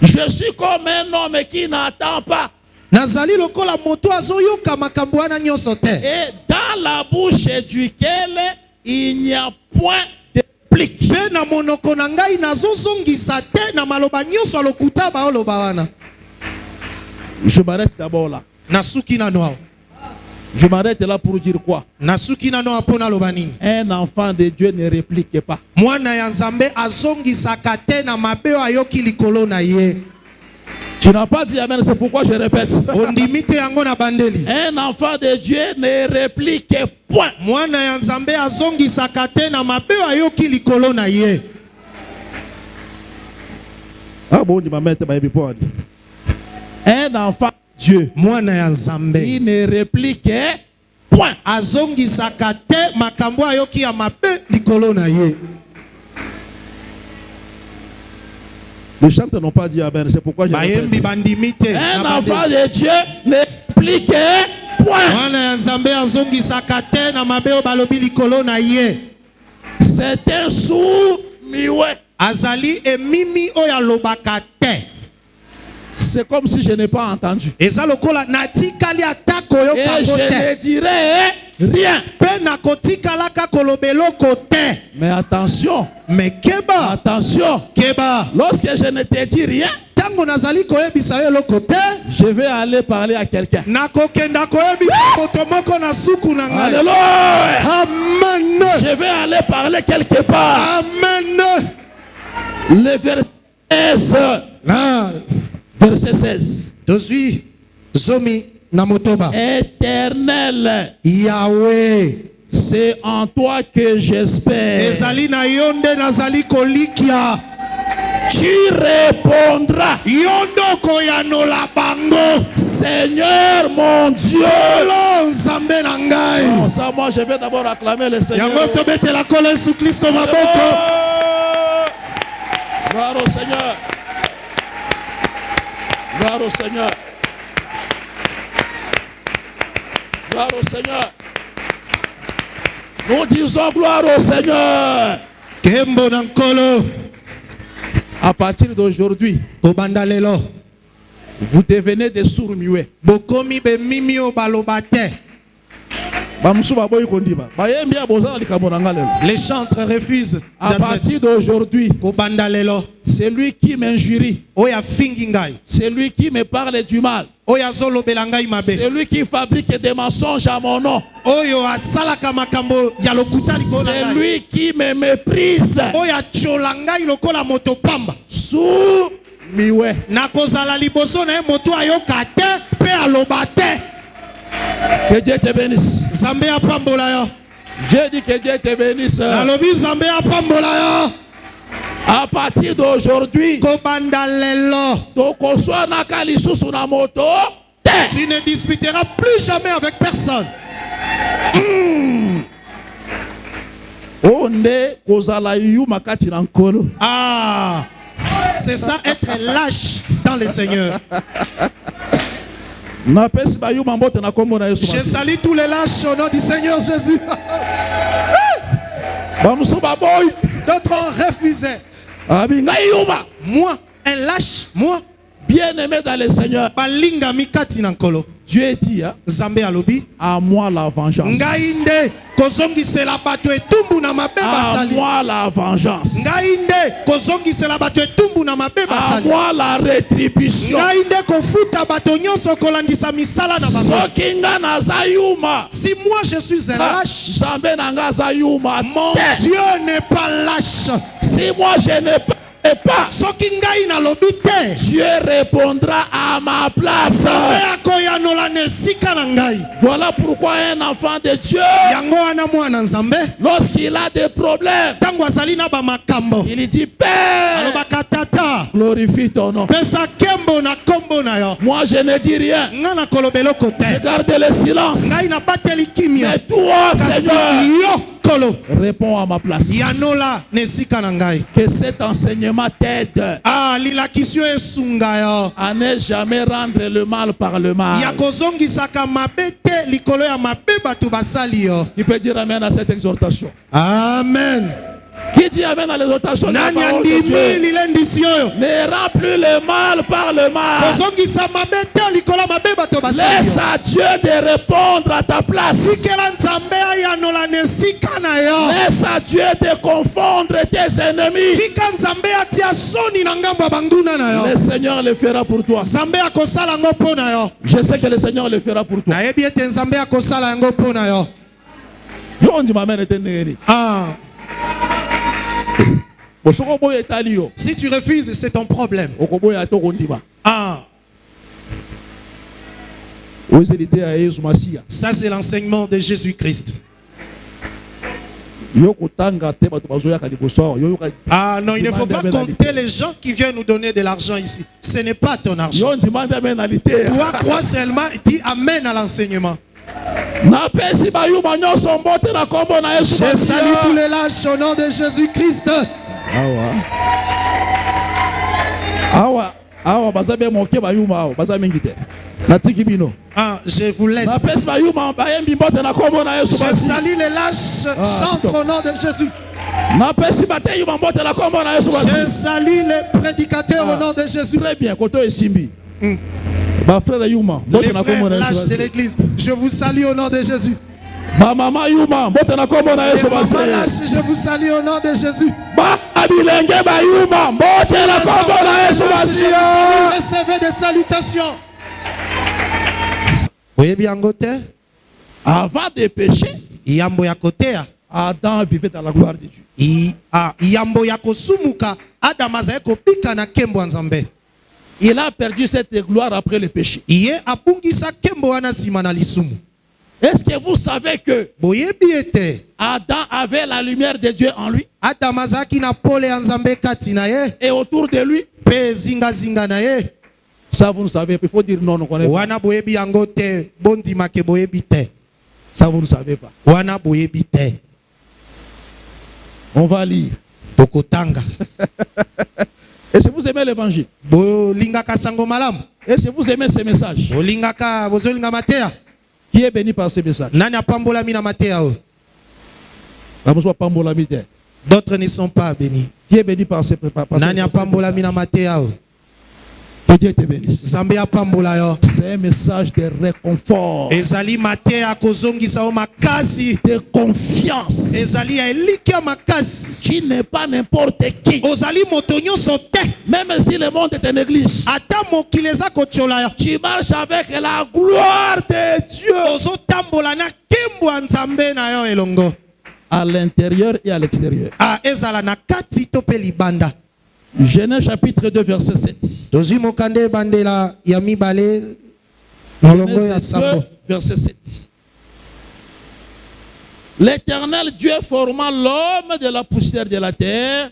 Speaker 2: Je suis comme un homme qui n'entend pas.
Speaker 3: Nazali lokola moto azoyoka makambo wana nyonso te.
Speaker 2: Et dans la bouche duquel il n'y a point de plique.
Speaker 3: Pe na monoko na ngai nazozongisa te na maloba nyonso lokuta ba oloba wana.
Speaker 2: Je m'arrête d'abord là.
Speaker 3: Nasuki na noa.
Speaker 2: Je m'arrête là pour dire quoi?
Speaker 3: Nasuki na noa pona loba nini?
Speaker 2: Un enfant de Dieu ne réplique pas.
Speaker 3: Mwana ya Nzambe azongisaka te na mabe ayoki likolo na ye.
Speaker 2: Tu n'as pas dit amen, c'est pourquoi je répète.
Speaker 3: Ondimite yango na bandeli.
Speaker 2: Un enfant de Dieu ne réplique point.
Speaker 3: Mwana ya Nzambe azongisaka te na mabe ayoki likolo na ye.
Speaker 2: Ah bon, tu m'as mis pas. Un enfant de Dieu,
Speaker 3: Mwana ya Nzambe
Speaker 2: il ne réplique point.
Speaker 3: azongisaka te makambo ayoki ya mabe likolo na ye.
Speaker 2: Les chanteurs n'ont pas dit amen, c'est pourquoi je
Speaker 3: Bayembi
Speaker 2: répète.
Speaker 3: bandimite.
Speaker 2: Un enfant de Dieu ne réplique point.
Speaker 3: Mwana ya Nzambe azongisaka te na mabe o balobi likolo na ye.
Speaker 2: C'est un sourd muet.
Speaker 3: Azali e mimi oya lobaka te.
Speaker 2: C'est comme si je n'ai pas entendu.
Speaker 3: Et ça lokola natikali atako yo
Speaker 2: Et
Speaker 3: kango
Speaker 2: je
Speaker 3: te.
Speaker 2: ne dirai rien.
Speaker 3: Pe nakotikala ka kolobelo kote.
Speaker 2: Mais attention,
Speaker 3: Mais keba,
Speaker 2: attention.
Speaker 3: keba.
Speaker 2: Lorsque je ne te dis rien,
Speaker 3: Tango nazali koyebisa yo lokote.
Speaker 2: je vais aller parler à quelqu'un.
Speaker 3: Nakokenda koyebisa moto moko na suku na ngai.
Speaker 2: Alléluia.
Speaker 3: Amen.
Speaker 2: Je vais aller parler quelque part.
Speaker 3: Amen.
Speaker 2: Le verset 16.
Speaker 3: Na
Speaker 2: Verset 16.
Speaker 3: dozwi zomi na motoba.
Speaker 2: Éternel,
Speaker 3: Yahweh.
Speaker 2: c'est en toi que j'espère.
Speaker 3: Ezali na yonde nazali kolikia.
Speaker 2: Tu répondras,
Speaker 3: Yondo koyanola bango.
Speaker 2: Seigneur mon Dieu.
Speaker 3: Lo nzambe na ngai.
Speaker 2: Bon, ça, moi, je vais d'abord acclamer le Seigneur.
Speaker 3: Yango tobetela kolo Yesu Kristo maboko.
Speaker 2: Gloire au Seigneur. Gloire au Seigneur. Gloire au Seigneur. Nous disons gloire au Seigneur.
Speaker 3: Kembo na nkolo.
Speaker 2: À partir d'aujourd'hui,
Speaker 3: Kobanda lelo.
Speaker 2: vous devenez des sourds muets.
Speaker 3: Bokomi be mimi o balobate. Les chantres refusent.
Speaker 2: À partir d'aujourd'hui,
Speaker 3: Kobanda lelo.
Speaker 2: celui qui m'injurie,
Speaker 3: Oya fingingai.
Speaker 2: celui qui me parle du mal,
Speaker 3: Oya zolo belangai mabe.
Speaker 2: celui qui fabrique des mensonges à mon nom,
Speaker 3: Oyo asalaka makambo ya lokuta likona ngai.
Speaker 2: celui qui me méprise,
Speaker 3: Oya cholangai lokola moto pamba.
Speaker 2: sourd muet.
Speaker 3: Nakozala liboso na ye moto ayoka te pe aloba te.
Speaker 2: Que Dieu te bénisse.
Speaker 3: Zambe apambola yo.
Speaker 2: J'ai dit que Dieu te bénisse.
Speaker 3: Nalobi zambe apambola yo.
Speaker 2: À partir d'aujourd'hui,
Speaker 3: Kobanda lelo.
Speaker 2: tokosoa na kalisusu na moto te.
Speaker 3: Tu ne disputeras plus jamais avec personne.
Speaker 2: Onde kozala yuma kati na nkolo.
Speaker 3: Ah, c'est ça être lâche dans le Seigneur.
Speaker 2: Na pesi ba yuma mbote na kombo na Yesu.
Speaker 3: Je salue tous les lâches au nom du Seigneur Jésus.
Speaker 2: Ba muso ba boy.
Speaker 3: D'autres ont refusé.
Speaker 2: Abi ngai yuma.
Speaker 3: Moi, un lâche, moi,
Speaker 2: Bien-aimé dans le Seigneur,
Speaker 3: balinga mikati na nkolo.
Speaker 2: Dieu dit
Speaker 3: Zambe alobi.
Speaker 2: à moi la vengeance.
Speaker 3: Ngai nde kozongisela bato etumbu na mabe
Speaker 2: À
Speaker 3: basali.
Speaker 2: moi la vengeance.
Speaker 3: Ngai nde kozongisela bato etumbu na mabe
Speaker 2: À
Speaker 3: basali.
Speaker 2: moi la rétribution.
Speaker 3: Ngai nde kofuta bato nyonso kolandisa misala na bango.
Speaker 2: Soki nga naza yuma,
Speaker 3: Si moi je suis un lâche,
Speaker 2: Nzambe na nga aza yuma
Speaker 3: mon
Speaker 2: te.
Speaker 3: Dieu n'est pas lâche.
Speaker 2: Si moi je ne peux pas,
Speaker 3: Soki ngai nalobi te,
Speaker 2: Dieu répondra à ma place.
Speaker 3: Nzambe akoyanola na esika na ngai.
Speaker 2: Voilà pourquoi un enfant de Dieu,
Speaker 3: Yango wana mwana Nzambe,
Speaker 2: lorsqu'il a des problèmes,
Speaker 3: tango azali na ba makambo,
Speaker 2: il dit Père,
Speaker 3: alobaka tata,
Speaker 2: glorifie ton nom.
Speaker 3: pesa kembo na kombo na yo.
Speaker 2: Moi je ne dis rien.
Speaker 3: Nga na kolobelo
Speaker 2: Je
Speaker 3: kote.
Speaker 2: garde le silence.
Speaker 3: Ngai na bateli kimia.
Speaker 2: Mais toi,
Speaker 3: Kasi
Speaker 2: Seigneur,
Speaker 3: yo kolo.
Speaker 2: réponds à ma place.
Speaker 3: Yanola na esika na ngai.
Speaker 2: Que cet enseignement t'aide
Speaker 3: Ah, lilakisio esunga yo.
Speaker 2: à ne jamais rendre le mal par le mal.
Speaker 3: Ya kozongisaka mabe te likolo ya mabe bato basali yo.
Speaker 2: Qui peut dire amen à cette exhortation?
Speaker 3: Amen.
Speaker 2: Qui dit amen à l'exhortation de la
Speaker 3: Nani
Speaker 2: parole de
Speaker 3: andimi
Speaker 2: Dieu?
Speaker 3: lilendisi oyo.
Speaker 2: Ne rends plus le mal par le mal.
Speaker 3: Kozongisa mabe te likolo ya mabe bato basali
Speaker 2: Laisse
Speaker 3: yo.
Speaker 2: à Dieu de répondre à ta place.
Speaker 3: Tikela Nzambe ayanola na esika na yo.
Speaker 2: Laisse à Dieu de confondre tes ennemis.
Speaker 3: Tika Nzambe atia soni na ngambo ya banguna na yo.
Speaker 2: Le Seigneur le fera pour toi.
Speaker 3: Nzambe akosala yango mpo na yo.
Speaker 2: Je sais que le Seigneur le fera pour toi.
Speaker 3: Nayebi ete Nzambe akosala yango mpo na yo.
Speaker 2: Yo on dit m'amène etendeli.
Speaker 3: Ah,
Speaker 2: Bosoko boye etali yo.
Speaker 3: si tu refuses, c'est ton problème.
Speaker 2: Okoboya to kondiba.
Speaker 3: Ah,
Speaker 2: Ozelite ya Yesu Masia.
Speaker 3: ça c'est l'enseignement de Jésus-Christ.
Speaker 2: Yo kotanga te bato bazoya ka liboso. Yo ka.
Speaker 3: Ah non, il ne faut pas compter les gens qui viennent nous donner de l'argent ici. Ce n'est pas ton argent.
Speaker 2: Yo ndimande amenalité.
Speaker 3: Toi, crois seulement, dis amen à l'enseignement.
Speaker 2: Na pesi ba yuma nyonso mbote na kombo na Yesu
Speaker 3: Je salue
Speaker 2: Masia.
Speaker 3: tous les lâches au nom de Jésus-Christ.
Speaker 2: Awa bazabe moke ba yuma awa baza mingi te. Natiki bino.
Speaker 3: Ah, je vous laisse.
Speaker 2: Na pesi ba yuma ba yembi mbote na kombo na Yesu
Speaker 3: Je
Speaker 2: Masia.
Speaker 3: salue les lâches, chante au nom de Jésus. Je salue les prédicateurs au nom de Jésus.
Speaker 2: Très bien, Koto et Simbi. Frère Yuma,
Speaker 3: les frères lâches de l'église, je vous salue au nom de Jésus.
Speaker 2: Maman Yuma,
Speaker 3: les mamans lâches, je vous salue au nom de Jésus. Recevez des salutations. Oui, bien côté.
Speaker 2: Avant de pécher,
Speaker 3: Yambo ya côté.
Speaker 2: Adam vivait dans la gloire de Dieu.
Speaker 3: Yambo ya kosumuka Adam azaye kopika na kembo nzambe.
Speaker 2: Il a perdu cette gloire après le péché. Est-ce que vous savez que Adam avait la lumière de Dieu en lui? Et autour de lui? Ça vous ne savez pas. Il faut dire non, on ne connaît pas. Ça vous ne savez pas. On va lire. Et si vous aimez l'évangile, et si vous aimez ce message, qui est béni par ce message?
Speaker 3: D'autres ne sont pas bénis.
Speaker 2: Qui est béni par ce message? Que Dieu te bénisse. C'est un message de réconfort, de confiance. Tu n'es pas n'importe qui. Même si le monde te néglige, tu marches avec la gloire de Dieu à l'intérieur et à l'extérieur. Genèse chapitre 2 verset 7. Genèse 2 verset 7. L'Éternel Dieu formant l'homme de la poussière de la terre,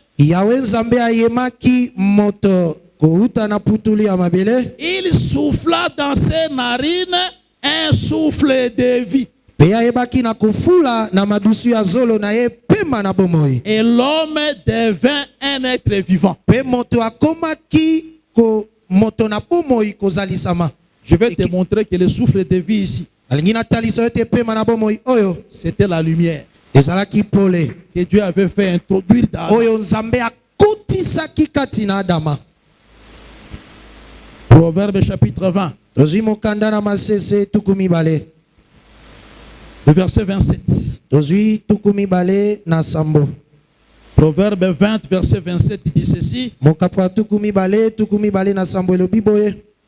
Speaker 2: il souffla dans ses narines un souffle de vie. Et l'homme devint un être vivant. Je vais te montrer que le souffle de vie ici, c'était la lumière que Dieu avait fait introduire dans Proverbe chapitre 20. Le verset 27. Proverbe 20, verset 27, il dit ceci.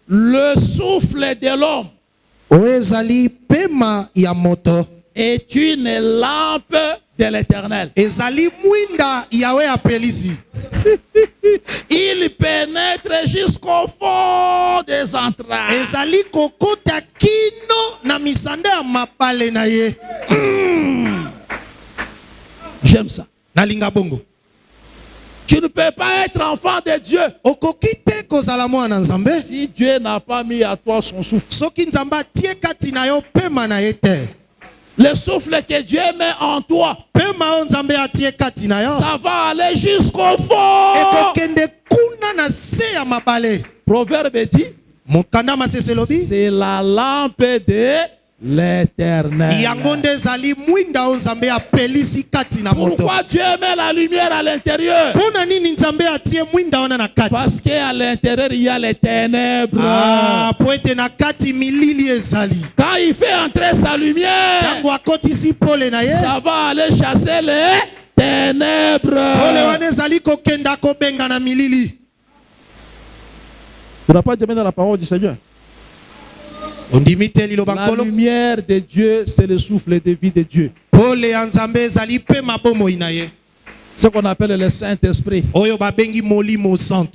Speaker 2: Le souffle de l'homme est une lampe de l'Éternel. Il pénètre jusqu'au fond des entrailles. J'aime ça. Tu ne peux pas être enfant de Dieu si Dieu n'a pas mis à toi son souffle. Le souffle que Dieu met en toi, ça va aller jusqu'au fond. Proverbe dit, c'est la lampe de l'Éternel. Pourquoi Dieu met la lumière à l'intérieur? Parce qu'à l'intérieur il y a les ténèbres. Quand il fait entrer sa lumière, ça va aller chasser les ténèbres. Tu n'as pas jamais dans la parole du Seigneur. La lumière de Dieu, c'est le souffle de vie de Dieu. Ce qu'on appelle le Saint-Esprit,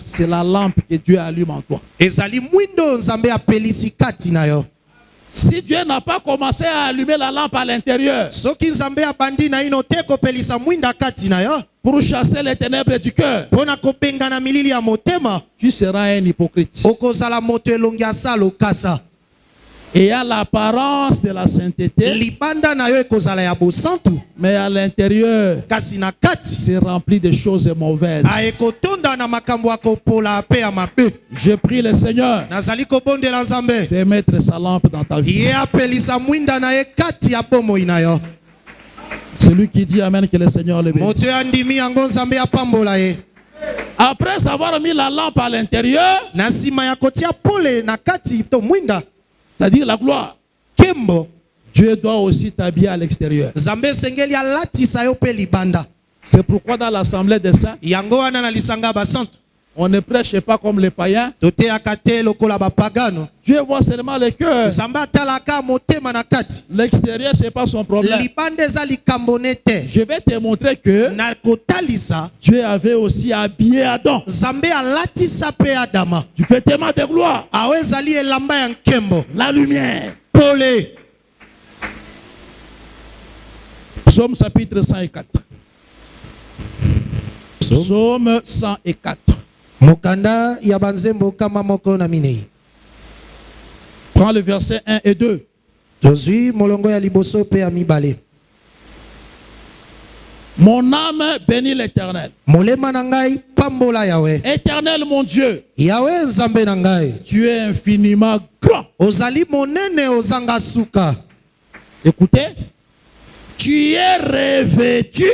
Speaker 2: c'est la lampe que Dieu allume en toi. Si Dieu n'a pas commencé à allumer la lampe à l'intérieur pour chasser les ténèbres du cœur, tu seras un hypocrite. Et à l'apparence de la sainteté, mais à l'intérieur, c'est rempli de choses mauvaises. Je prie le Seigneur de mettre sa lampe dans ta vie. Celui qui dit Amen, que le Seigneur le bénisse. Après avoir mis la lampe à l'intérieur, c'est-à-dire la gloire, Dieu doit aussi t'habiller à l'extérieur. C'est pourquoi dans l'assemblée des saints, on ne prêche pas comme les païens. Dieu voit seulement le cœur. L'extérieur, ce n'est pas son problème. Je vais te montrer que Dieu avait aussi habillé Adam. Du vêtement de gloire. La lumière. Psaume chapitre 104. Psaume 104.
Speaker 3: Mokanda ya banzembo kama moko na minei.
Speaker 2: Prends le verset 1 et 2.
Speaker 3: Tozui molongo ya liboso pe ya mibale.
Speaker 2: Mon âme bénit l'Éternel.
Speaker 3: Molema na ngai pambola Yahweh.
Speaker 2: Éternel mon Dieu.
Speaker 3: Yahweh nzambe na ngai.
Speaker 2: Tu es infiniment grand.
Speaker 3: Ozali monene ozanga suka.
Speaker 2: Écoutez. Tu es revêtu.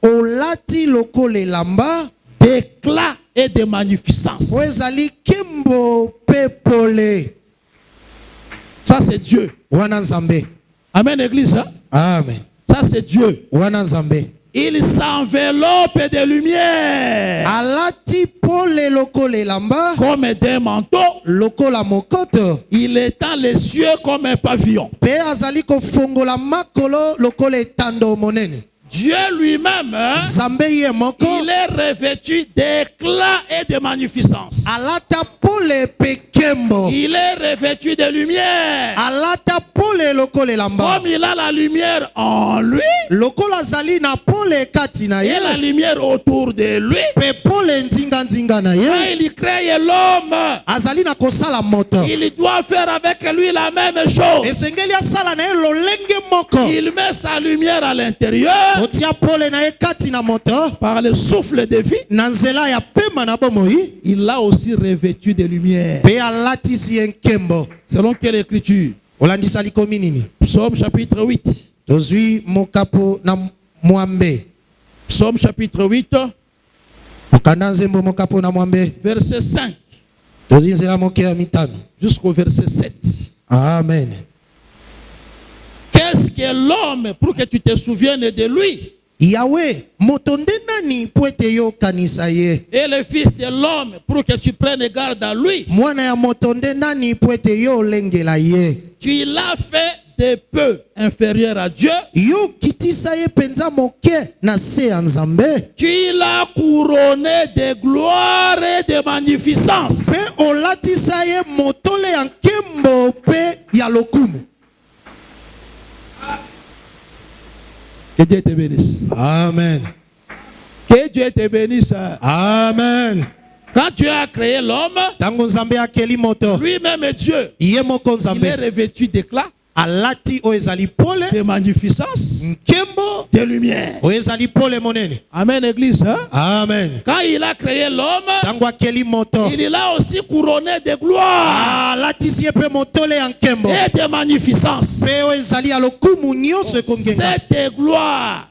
Speaker 3: Olati lokole lamba.
Speaker 2: D'éclat et de magnificence. Ça c'est Dieu. Amen église. Hein?
Speaker 3: Amen.
Speaker 2: Ça c'est Dieu. Il s'enveloppe de lumière. Comme d'un manteau. Il étend les cieux comme un pavillon. Dieu lui-même, il est revêtu d'éclat et de magnificence. Il est revêtu de lumière. Comme il a la lumière en lui, et la lumière autour de lui, quand il crée l'homme, il doit faire avec lui la même chose. Il met sa lumière à l'intérieur par le souffle de vie. Il l'a aussi revêtu de lumière. Selon quelle écriture? Psaume chapitre 8. Psaume chapitre 8. Verset 5. Jusqu'au verset 7.
Speaker 3: Amen.
Speaker 2: Qu'est-ce que l'homme pour que tu te souviennes de lui?
Speaker 3: Yahweh, motonde nani poete yo kanisa ye.
Speaker 2: Et le fils de l'homme pour que tu prennes garde à lui.
Speaker 3: Mwana ya motonde nani poete yo lengela ye.
Speaker 2: Tu l'as fait de peu inférieur à Dieu.
Speaker 3: Yo kitisa ye penza moke na se nzambe.
Speaker 2: Tu l'as couronné de gloire et de magnificence.
Speaker 3: Pe olatisa ye motole ya nkembo pe ya lokumu.
Speaker 2: Que Dieu te bénisse.
Speaker 3: Amen.
Speaker 2: Que Dieu te bénisse.
Speaker 3: Amen.
Speaker 2: Quand Dieu a créé l'homme, lui-même Dieu, il est revêtu d'éclat, de magnificence, de lumière. Amen, église. Hein?
Speaker 3: Amen.
Speaker 2: Quand il a créé l'homme, il l'a aussi couronné de gloire et de magnificence. Cette gloire,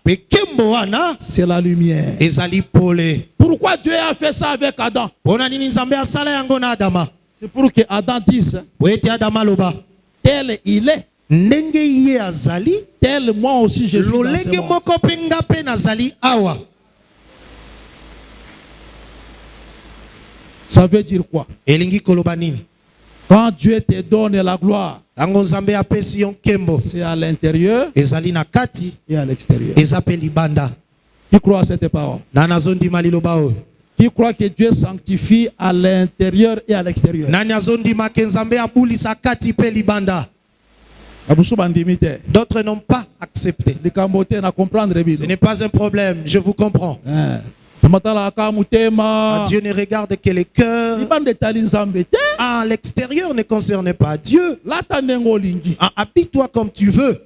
Speaker 2: c'est la lumière. Pourquoi Dieu a fait ça avec Adam? C'est pour que Adam dise, tel il est, tel moi aussi je suis dans ce monde. Ça veut dire quoi? Quand Dieu te donne la gloire, c'est à l'intérieur et à l'extérieur. Qui croit à cette parole? Qui croit que Dieu sanctifie à l'intérieur et à l'extérieur?
Speaker 3: D'autres n'ont pas accepté. Ce n'est pas un problème, je vous comprends. Dieu ne regarde que les cœurs. L'extérieur ne concerne pas Dieu. Habille-toi comme tu veux.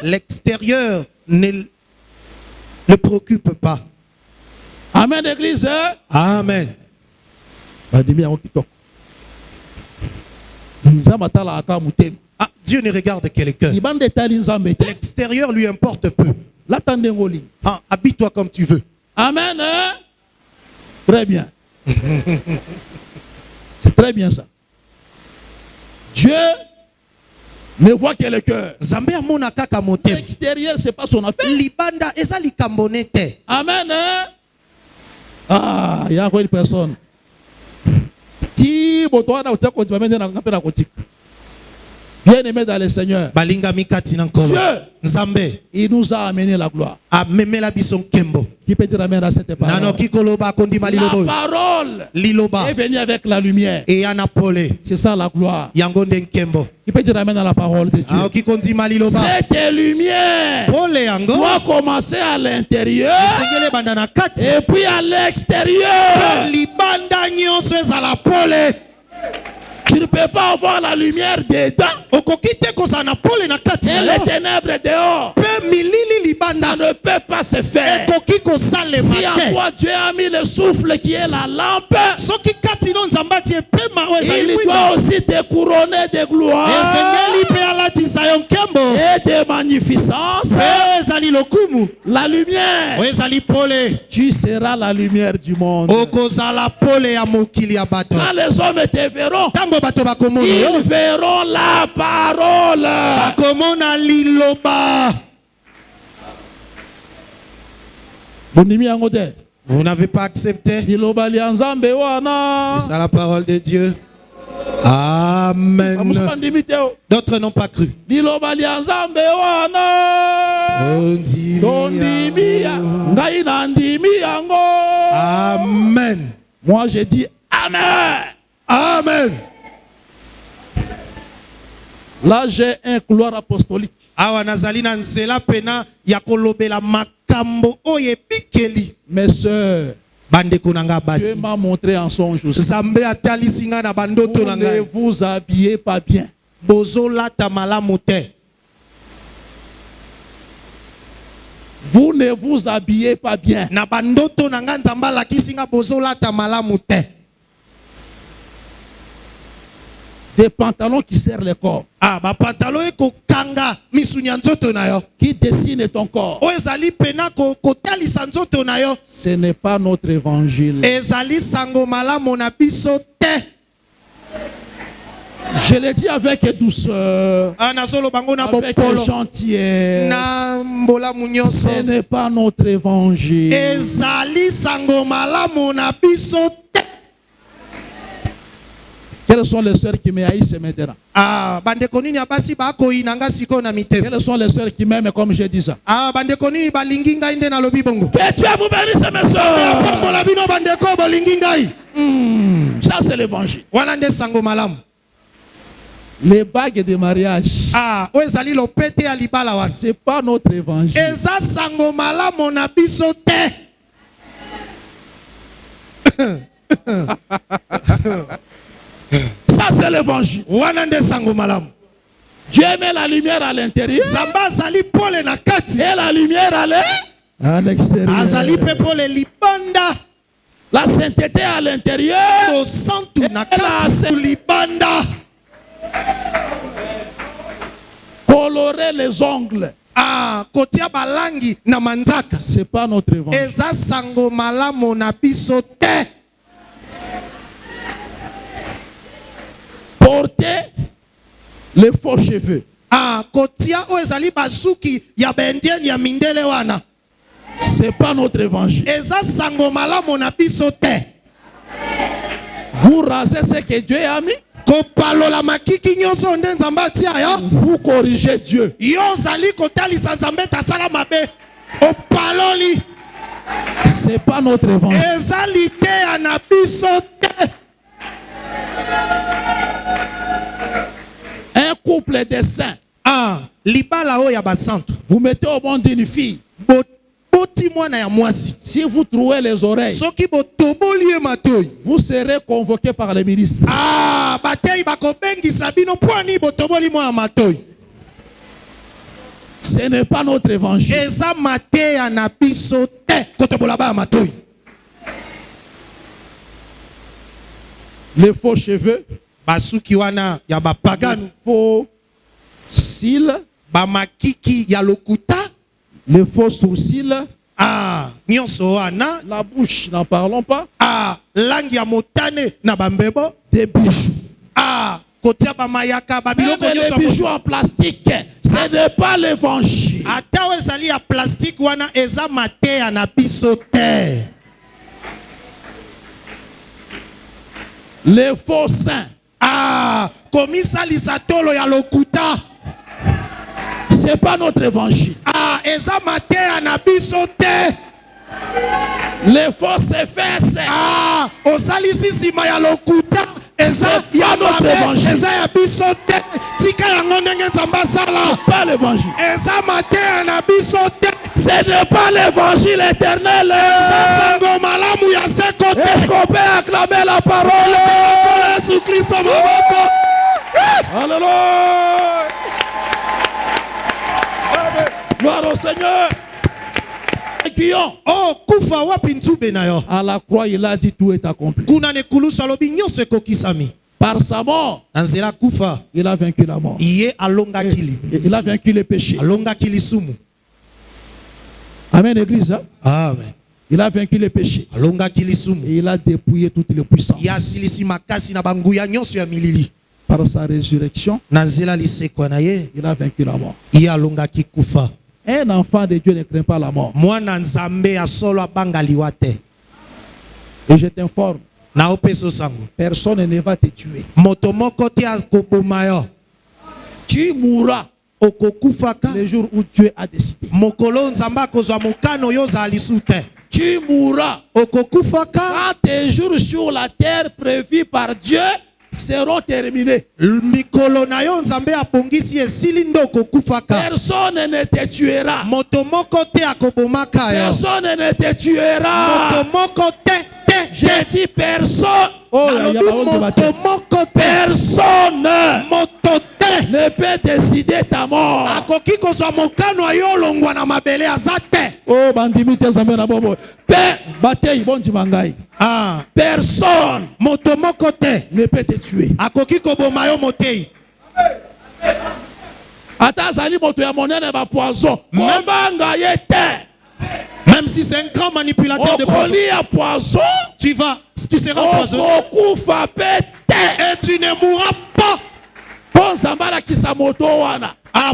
Speaker 3: L'extérieur ne le préoccupe pas.
Speaker 2: Amen, église.
Speaker 3: Amen. Dieu ne regarde que le cœur. L'extérieur lui importe peu. Ah, habille-toi comme tu veux.
Speaker 2: Amen. Hein? Très bien. C'est très bien ça. Dieu ne voit que le cœur. L'extérieur, ce n'est pas son affaire. Amen. Hein? Ah, il y a encore une personne. Bien-aimé dans le Seigneur, Dieu, il nous a amené la gloire. Qui peut dire amen à cette parole? La parole est venue avec la lumière. C'est ça la gloire. Qui peut dire amen à la parole de Dieu? Cette lumière doit commencer à l'intérieur et puis à l'extérieur. Tu ne peux pas avoir la lumière dedans et les ténèbres dehors. Ça ne peut pas se faire. Si en toi Dieu a mis le souffle qui est la lampe, il doit aussi te couronner de gloire et de magnificence. La lumière, tu seras la lumière du monde. Quand les hommes te verront, ils verront la parole.
Speaker 3: Vous n'avez pas accepté. C'est ça la parole de Dieu. Amen. D'autres n'ont pas cru. Amen.
Speaker 2: Moi je dis Amen.
Speaker 3: Amen.
Speaker 2: Là j'ai un couloir apostolique. Mes sœurs, Dieu m'a montré en songe aussi. Vous ne vous habillez pas bien. Vous ne vous habillez pas bien. Des pantalons qui serrent le corps. Qui dessinent ton corps. Ce n'est pas notre évangile. Je l'ai dit avec douceur, avec gentillesse. Ce n'est pas notre évangile. Quelles sont les sœurs qui me haïssent maintenant? Quelles sont les sœurs qui m'aiment comme je dis ça? Que Dieu vous bénisse, mes sœurs. Ça c'est l'évangile. Les bagues de mariage, c'est pas notre évangile. Ça c'est l'évangile. Dieu met la lumière à l'intérieur et la lumière à l'extérieur. La sainteté à l'intérieur et la colorer les ongles. C'est pas notre évangile. Porter les faux cheveux. C'est pas notre évangile. Vous rasez ce que Dieu a mis. Vous corrigez Dieu. C'est pas notre évangile. Un couple de saints. Vous mettez au monde d'une fille. Si vous trouez les oreilles, vous serez convoqué par les ministres. Ce n'est pas notre évangile. Les faux cheveux, les faux cils,
Speaker 3: bamakiki ya lokuta,
Speaker 2: les faux sourcils,
Speaker 3: nyonso wana,
Speaker 2: la bouche, n'en parlons pas,
Speaker 3: langi ya motane na bambebo,
Speaker 2: des bijoux.
Speaker 3: kotia bamayaka babiloko
Speaker 2: Même les bijoux en plastique, ce n'est pas l'évangile.
Speaker 3: Ata ezali ya plastique wana eza mateya na biso te.
Speaker 2: Les faux saints,
Speaker 3: komisa lisatolo ya lokuta,
Speaker 2: c'est pas notre évangile.
Speaker 3: eza mateya na biso te.
Speaker 2: Les fausses fesses,
Speaker 3: osalisi sima ya lokuta, eza
Speaker 2: ya notre évangile.
Speaker 3: eza ya biso te. Tika yango ndenge nzambe asala,
Speaker 2: pas l'évangile.
Speaker 3: eza mateya na biso te.
Speaker 2: Ce n'est pas l'évangile éternel.
Speaker 3: Sango malamu ya seko te.
Speaker 2: Est-ce qu'on peut acclamer la parole?
Speaker 3: Yesu Kristo maboko.
Speaker 2: Alléluia. Gloire au Seigneur.
Speaker 3: Kufa wapi ntube na yo.
Speaker 2: À la croix, il a dit tout est accompli.
Speaker 3: Kuna ne kulusa lobi nyonso ekokisami.
Speaker 2: Par sa mort,
Speaker 3: Anzela kufa,
Speaker 2: il a vaincu la mort.
Speaker 3: Iye alonga kili.
Speaker 2: Il a vaincu les péchés.
Speaker 3: Alonga kili sumu.
Speaker 2: Amen, église. Hein?
Speaker 3: Amen.
Speaker 2: Il a vaincu les péchés.
Speaker 3: Alonga kili sumu.
Speaker 2: Et il a dépouillé toutes les puissances.
Speaker 3: Ya silisi makasi na banguya nyonso ya milili.
Speaker 2: Par sa résurrection,
Speaker 3: Nanzela lisekwa na ye,
Speaker 2: il a vaincu la mort.
Speaker 3: Iye alonga kikufa.
Speaker 2: Un enfant de Dieu ne craint pas la mort.
Speaker 3: Mwana nzambe ya solo abanga liwa te.
Speaker 2: Et je t'informe,
Speaker 3: Na opeso sango.
Speaker 2: personne ne va te tuer.
Speaker 3: Moto moko te akoboma yo.
Speaker 2: Tu mourras
Speaker 3: Okokufaka.
Speaker 2: le jour où Dieu a décidé.
Speaker 3: Mokolo nzamba kozwa mokano yo za lisu te.
Speaker 2: Tu mourras
Speaker 3: Okokufaka.
Speaker 2: quand tes jours sur la terre prévus par Dieu seront terminés.
Speaker 3: Mikolo na yo nzambe abongisi esili ndo okokufaka.
Speaker 2: Personne ne te tuera.
Speaker 3: Moto moko te akobomaka yo.
Speaker 2: Personne ne te tuera.
Speaker 3: Moto moko te.
Speaker 2: J'ai dit personne. Oh,
Speaker 3: moto moko te.
Speaker 2: Personne
Speaker 3: Moto te.
Speaker 2: ne peut décider ta mort.
Speaker 3: Akoki kozwa mokano ayo longwa na mabele azate.
Speaker 2: Oh, bandimi te nzambe na bobo. Batei bondi mangai. Personne
Speaker 3: moto moko te
Speaker 2: ne peut te tuer.
Speaker 3: Akoki koboma yo motei.
Speaker 2: Ata zali moto ya monene ba poison. Mbanga yete.
Speaker 3: Même si c'est un grand manipulateur de poison.
Speaker 2: Poison.
Speaker 3: Tu seras empoisonné.
Speaker 2: Et
Speaker 3: tu ne mourras pas.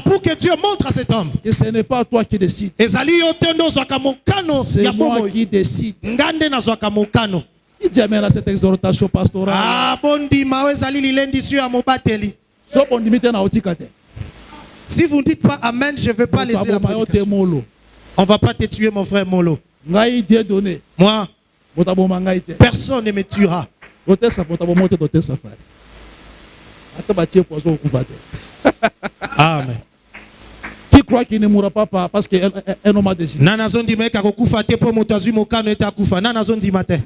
Speaker 3: Pour que Dieu montre à cet homme.
Speaker 2: Et ce n'est pas toi qui décides.
Speaker 3: C'est
Speaker 2: moi qui décide.
Speaker 3: Ngande na zwaka mokano.
Speaker 2: Il dit amen à cette exhortation pastorale.
Speaker 3: Si vous ne dites pas amen, je ne vais pas laisser la prédication. On ne va pas te tuer, mon frère Molo. Moi, personne ne me tuera. Amen.
Speaker 2: Qui croit qu'il ne mourra pas parce qu'un homme a décidé.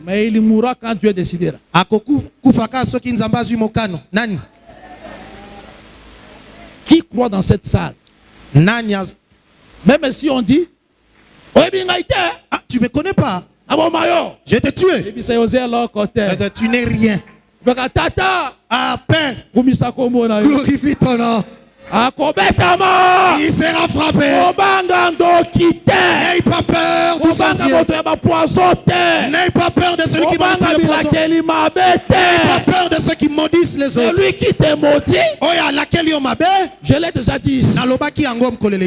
Speaker 2: Mais il mourra quand Dieu décidera. Qui croit dans cette salle? Même si on dit,
Speaker 3: tu ne me connais pas. Je t'ai tué. Tu n'es rien. Glorifie ton nom. Il sera frappé. N'aie pas peur du sorcier. N'aie pas peur de celui qui manipule le poison. N'aie pas peur de ceux qui maudissent les autres.
Speaker 2: Celui qui te maudit,
Speaker 3: je l'ai déjà dit ici.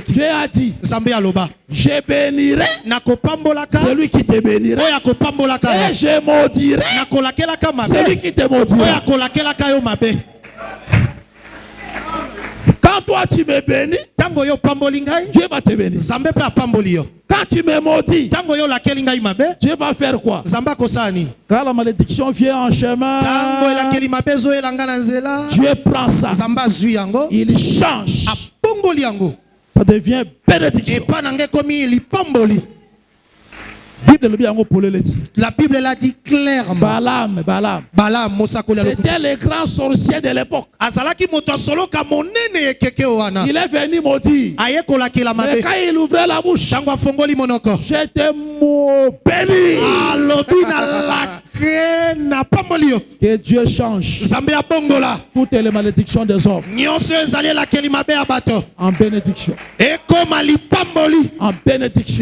Speaker 3: Dieu a dit,
Speaker 2: je bénirai celui qui te bénira. Et je maudirai celui qui te maudira. Quand toi tu me bénis, Dieu va te bénir. Quand tu me maudis, Dieu va faire quoi? Quand la malédiction vient en chemin, Dieu prend ça. Il change. Ça devient bénédiction.
Speaker 3: La Bible l'a dit clairement.
Speaker 2: Balaam, c'était le grand sorcier de l'époque. Il est venu maudire. Mais quand il ouvrait la bouche, j'étais béni. Que Dieu change toutes les malédictions des hommes en bénédiction. En bénédiction. En bénédiction.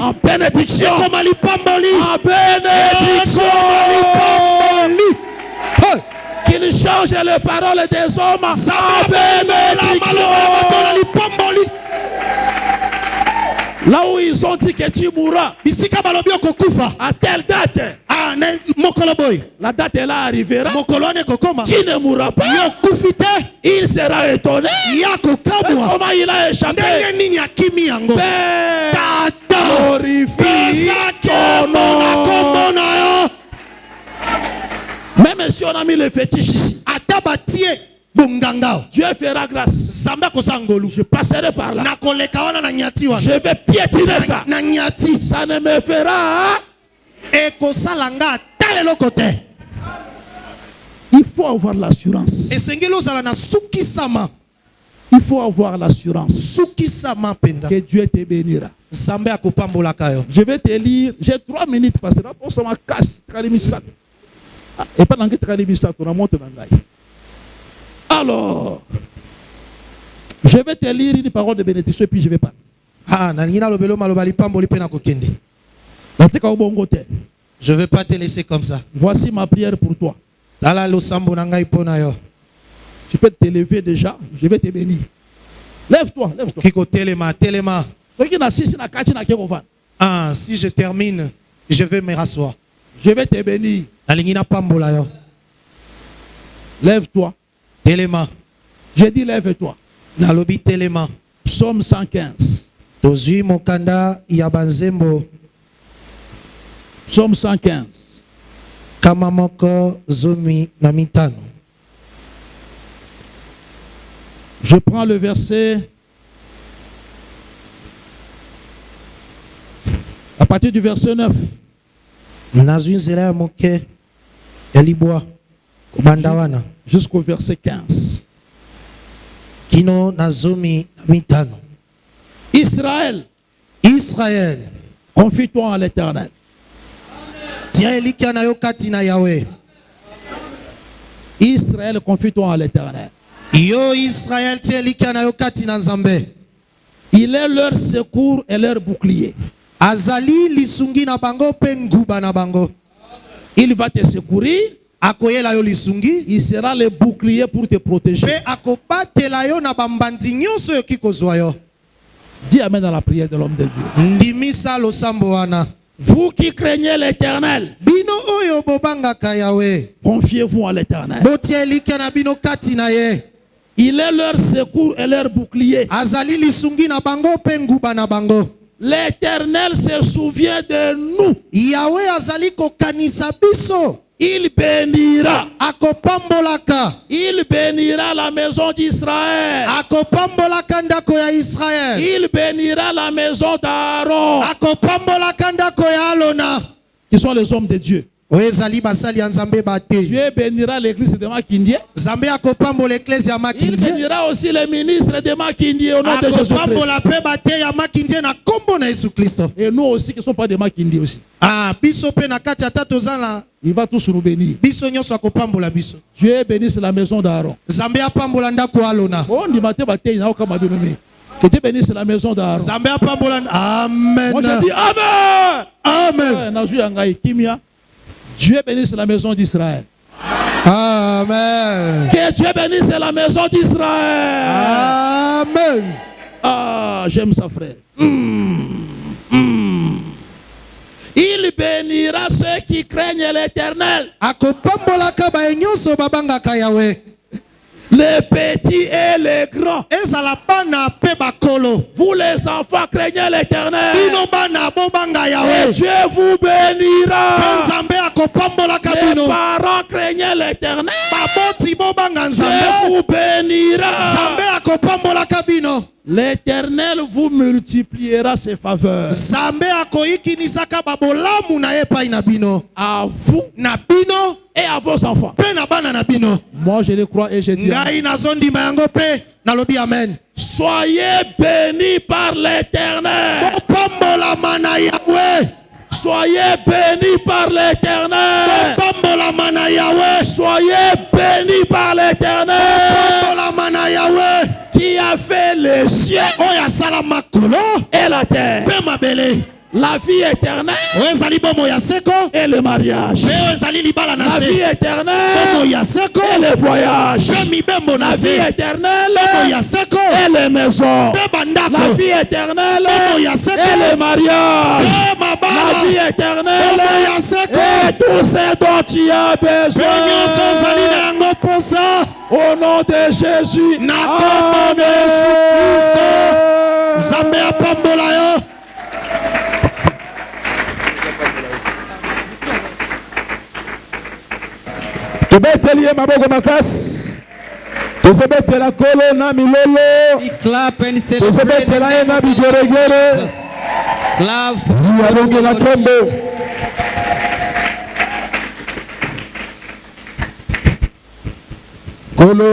Speaker 2: En bénédiction. Qu'il change les paroles des hommes en bénédiction. Là où ils ont dit que tu mourras à telle date, la date est là arrivera, tu ne mourras pas, il sera étonné. Comment il a échappé? Père, glorifie ton nom. Même si on a mis le fétiche ici, Dieu fera grâce. Je passerai par là. Je vais piétiner ça. Ça ne me fera. Il faut avoir l'assurance. Il faut avoir l'assurance que Dieu te bénira. Je vais te lire. J'ai 3 minutes parce que là, pour ça, ma casse. Et pas dans on a monté dans l'ail. Alors, je vais te lire une parole de bénédiction et puis je vais partir.
Speaker 3: Je ne vais pas te laisser comme ça.
Speaker 2: Voici ma prière pour toi. Tu peux te lever déjà. Je vais te bénir. Lève-toi, lève-toi.
Speaker 3: Ah, si je termine, je vais me rasseoir.
Speaker 2: Je vais te bénir. Lève-toi.
Speaker 3: Téléma.
Speaker 2: J'ai dit lève-toi.
Speaker 3: Nalobi téléma.
Speaker 2: Psaume 115.
Speaker 3: Tozui mokanda yabanzembo.
Speaker 2: Psaume 115.
Speaker 3: Kamamoko zomi namitano.
Speaker 2: Je prends le verset à partir du verset 9.
Speaker 3: Nazunzela moke eliboa kubandawana.
Speaker 2: Jusqu'au verset 15.
Speaker 3: Kino nazomi namitano.
Speaker 2: Israël.
Speaker 3: Israël.
Speaker 2: Confie-toi en l'Éternel. Israël, confie-toi en l'Éternel.
Speaker 3: Yo Israël,
Speaker 2: il est leur secours et leur bouclier.
Speaker 3: Azali lisungi na bango penguba na bango.
Speaker 2: Il va te secourir.
Speaker 3: Akoyela yo lisungi.
Speaker 2: Il sera le bouclier pour te protéger.
Speaker 3: Pe akobatela yo na bambandi nyonso yo kikozwa yo.
Speaker 2: Dis amen dans la prière de l'homme de Dieu.
Speaker 3: Ndimisa lo sambo wana.
Speaker 2: Vous qui craignez l'Éternel,
Speaker 3: bino oyo bobangaka Yahweh,
Speaker 2: confiez-vous en l'Éternel.
Speaker 3: Botielika na bino kati na ye.
Speaker 2: Il est leur secours et leur bouclier.
Speaker 3: Azali lisungi na bango penguba na bango.
Speaker 2: L'Éternel se souvient de nous.
Speaker 3: Yahweh azali kokanisa biso.
Speaker 2: Il bénira.
Speaker 3: Akopambolaka.
Speaker 2: Il bénira la maison d'Israël.
Speaker 3: Akopambolaka ndako ya Israël.
Speaker 2: Il bénira la maison d'Aaron.
Speaker 3: Akopambolaka ndako ya Alona.
Speaker 2: Qui sont les hommes de Dieu.
Speaker 3: Dieu
Speaker 2: bénira l'église de Makindye. Il bénira aussi les ministres de Makindye au nom de Jésus-Christ. Et nous aussi qui ne sommes pas de Makindye aussi. Il va tous nous bénir. Dieu bénisse la maison d'Aaron. Que Dieu bénisse la maison d'Aaron.
Speaker 3: Amen.
Speaker 2: Moi je dis Amen.
Speaker 3: Amen.
Speaker 2: Dieu bénisse la maison d'Israël.
Speaker 3: Amen.
Speaker 2: Que Dieu bénisse la maison d'Israël.
Speaker 3: Amen.
Speaker 2: Ah, j'aime ça, frère. Il bénira ceux qui craignent l'Éternel. Les petits et les grands. Vous les enfants craignez l'Éternel. Et Dieu vous bénira. Les parents craignez l'Éternel. Dieu vous bénira. L'Éternel vous multipliera ses faveurs. À vous et à vos enfants. Moi je le crois et je dis
Speaker 3: amen.
Speaker 2: Soyez bénis par l'Éternel. Soyez bénis par l'Éternel. Soyez bénis par l'Éternel. Qui a fait les cieux et la terre. La vie éternelle et le mariage. La vie éternelle et le voyage. La vie éternelle et les maisons. La vie éternelle et le mariage. La vie éternelle et tout ce dont tu as besoin. Au nom de Jésus. Amen. Tobeteli maboko makasi. Tozobetela kolo na milolo.
Speaker 1: Clap and celebrate.
Speaker 2: Tozobetela na bigeregere.
Speaker 1: Clap.
Speaker 2: Yalonge na trombo. Kolo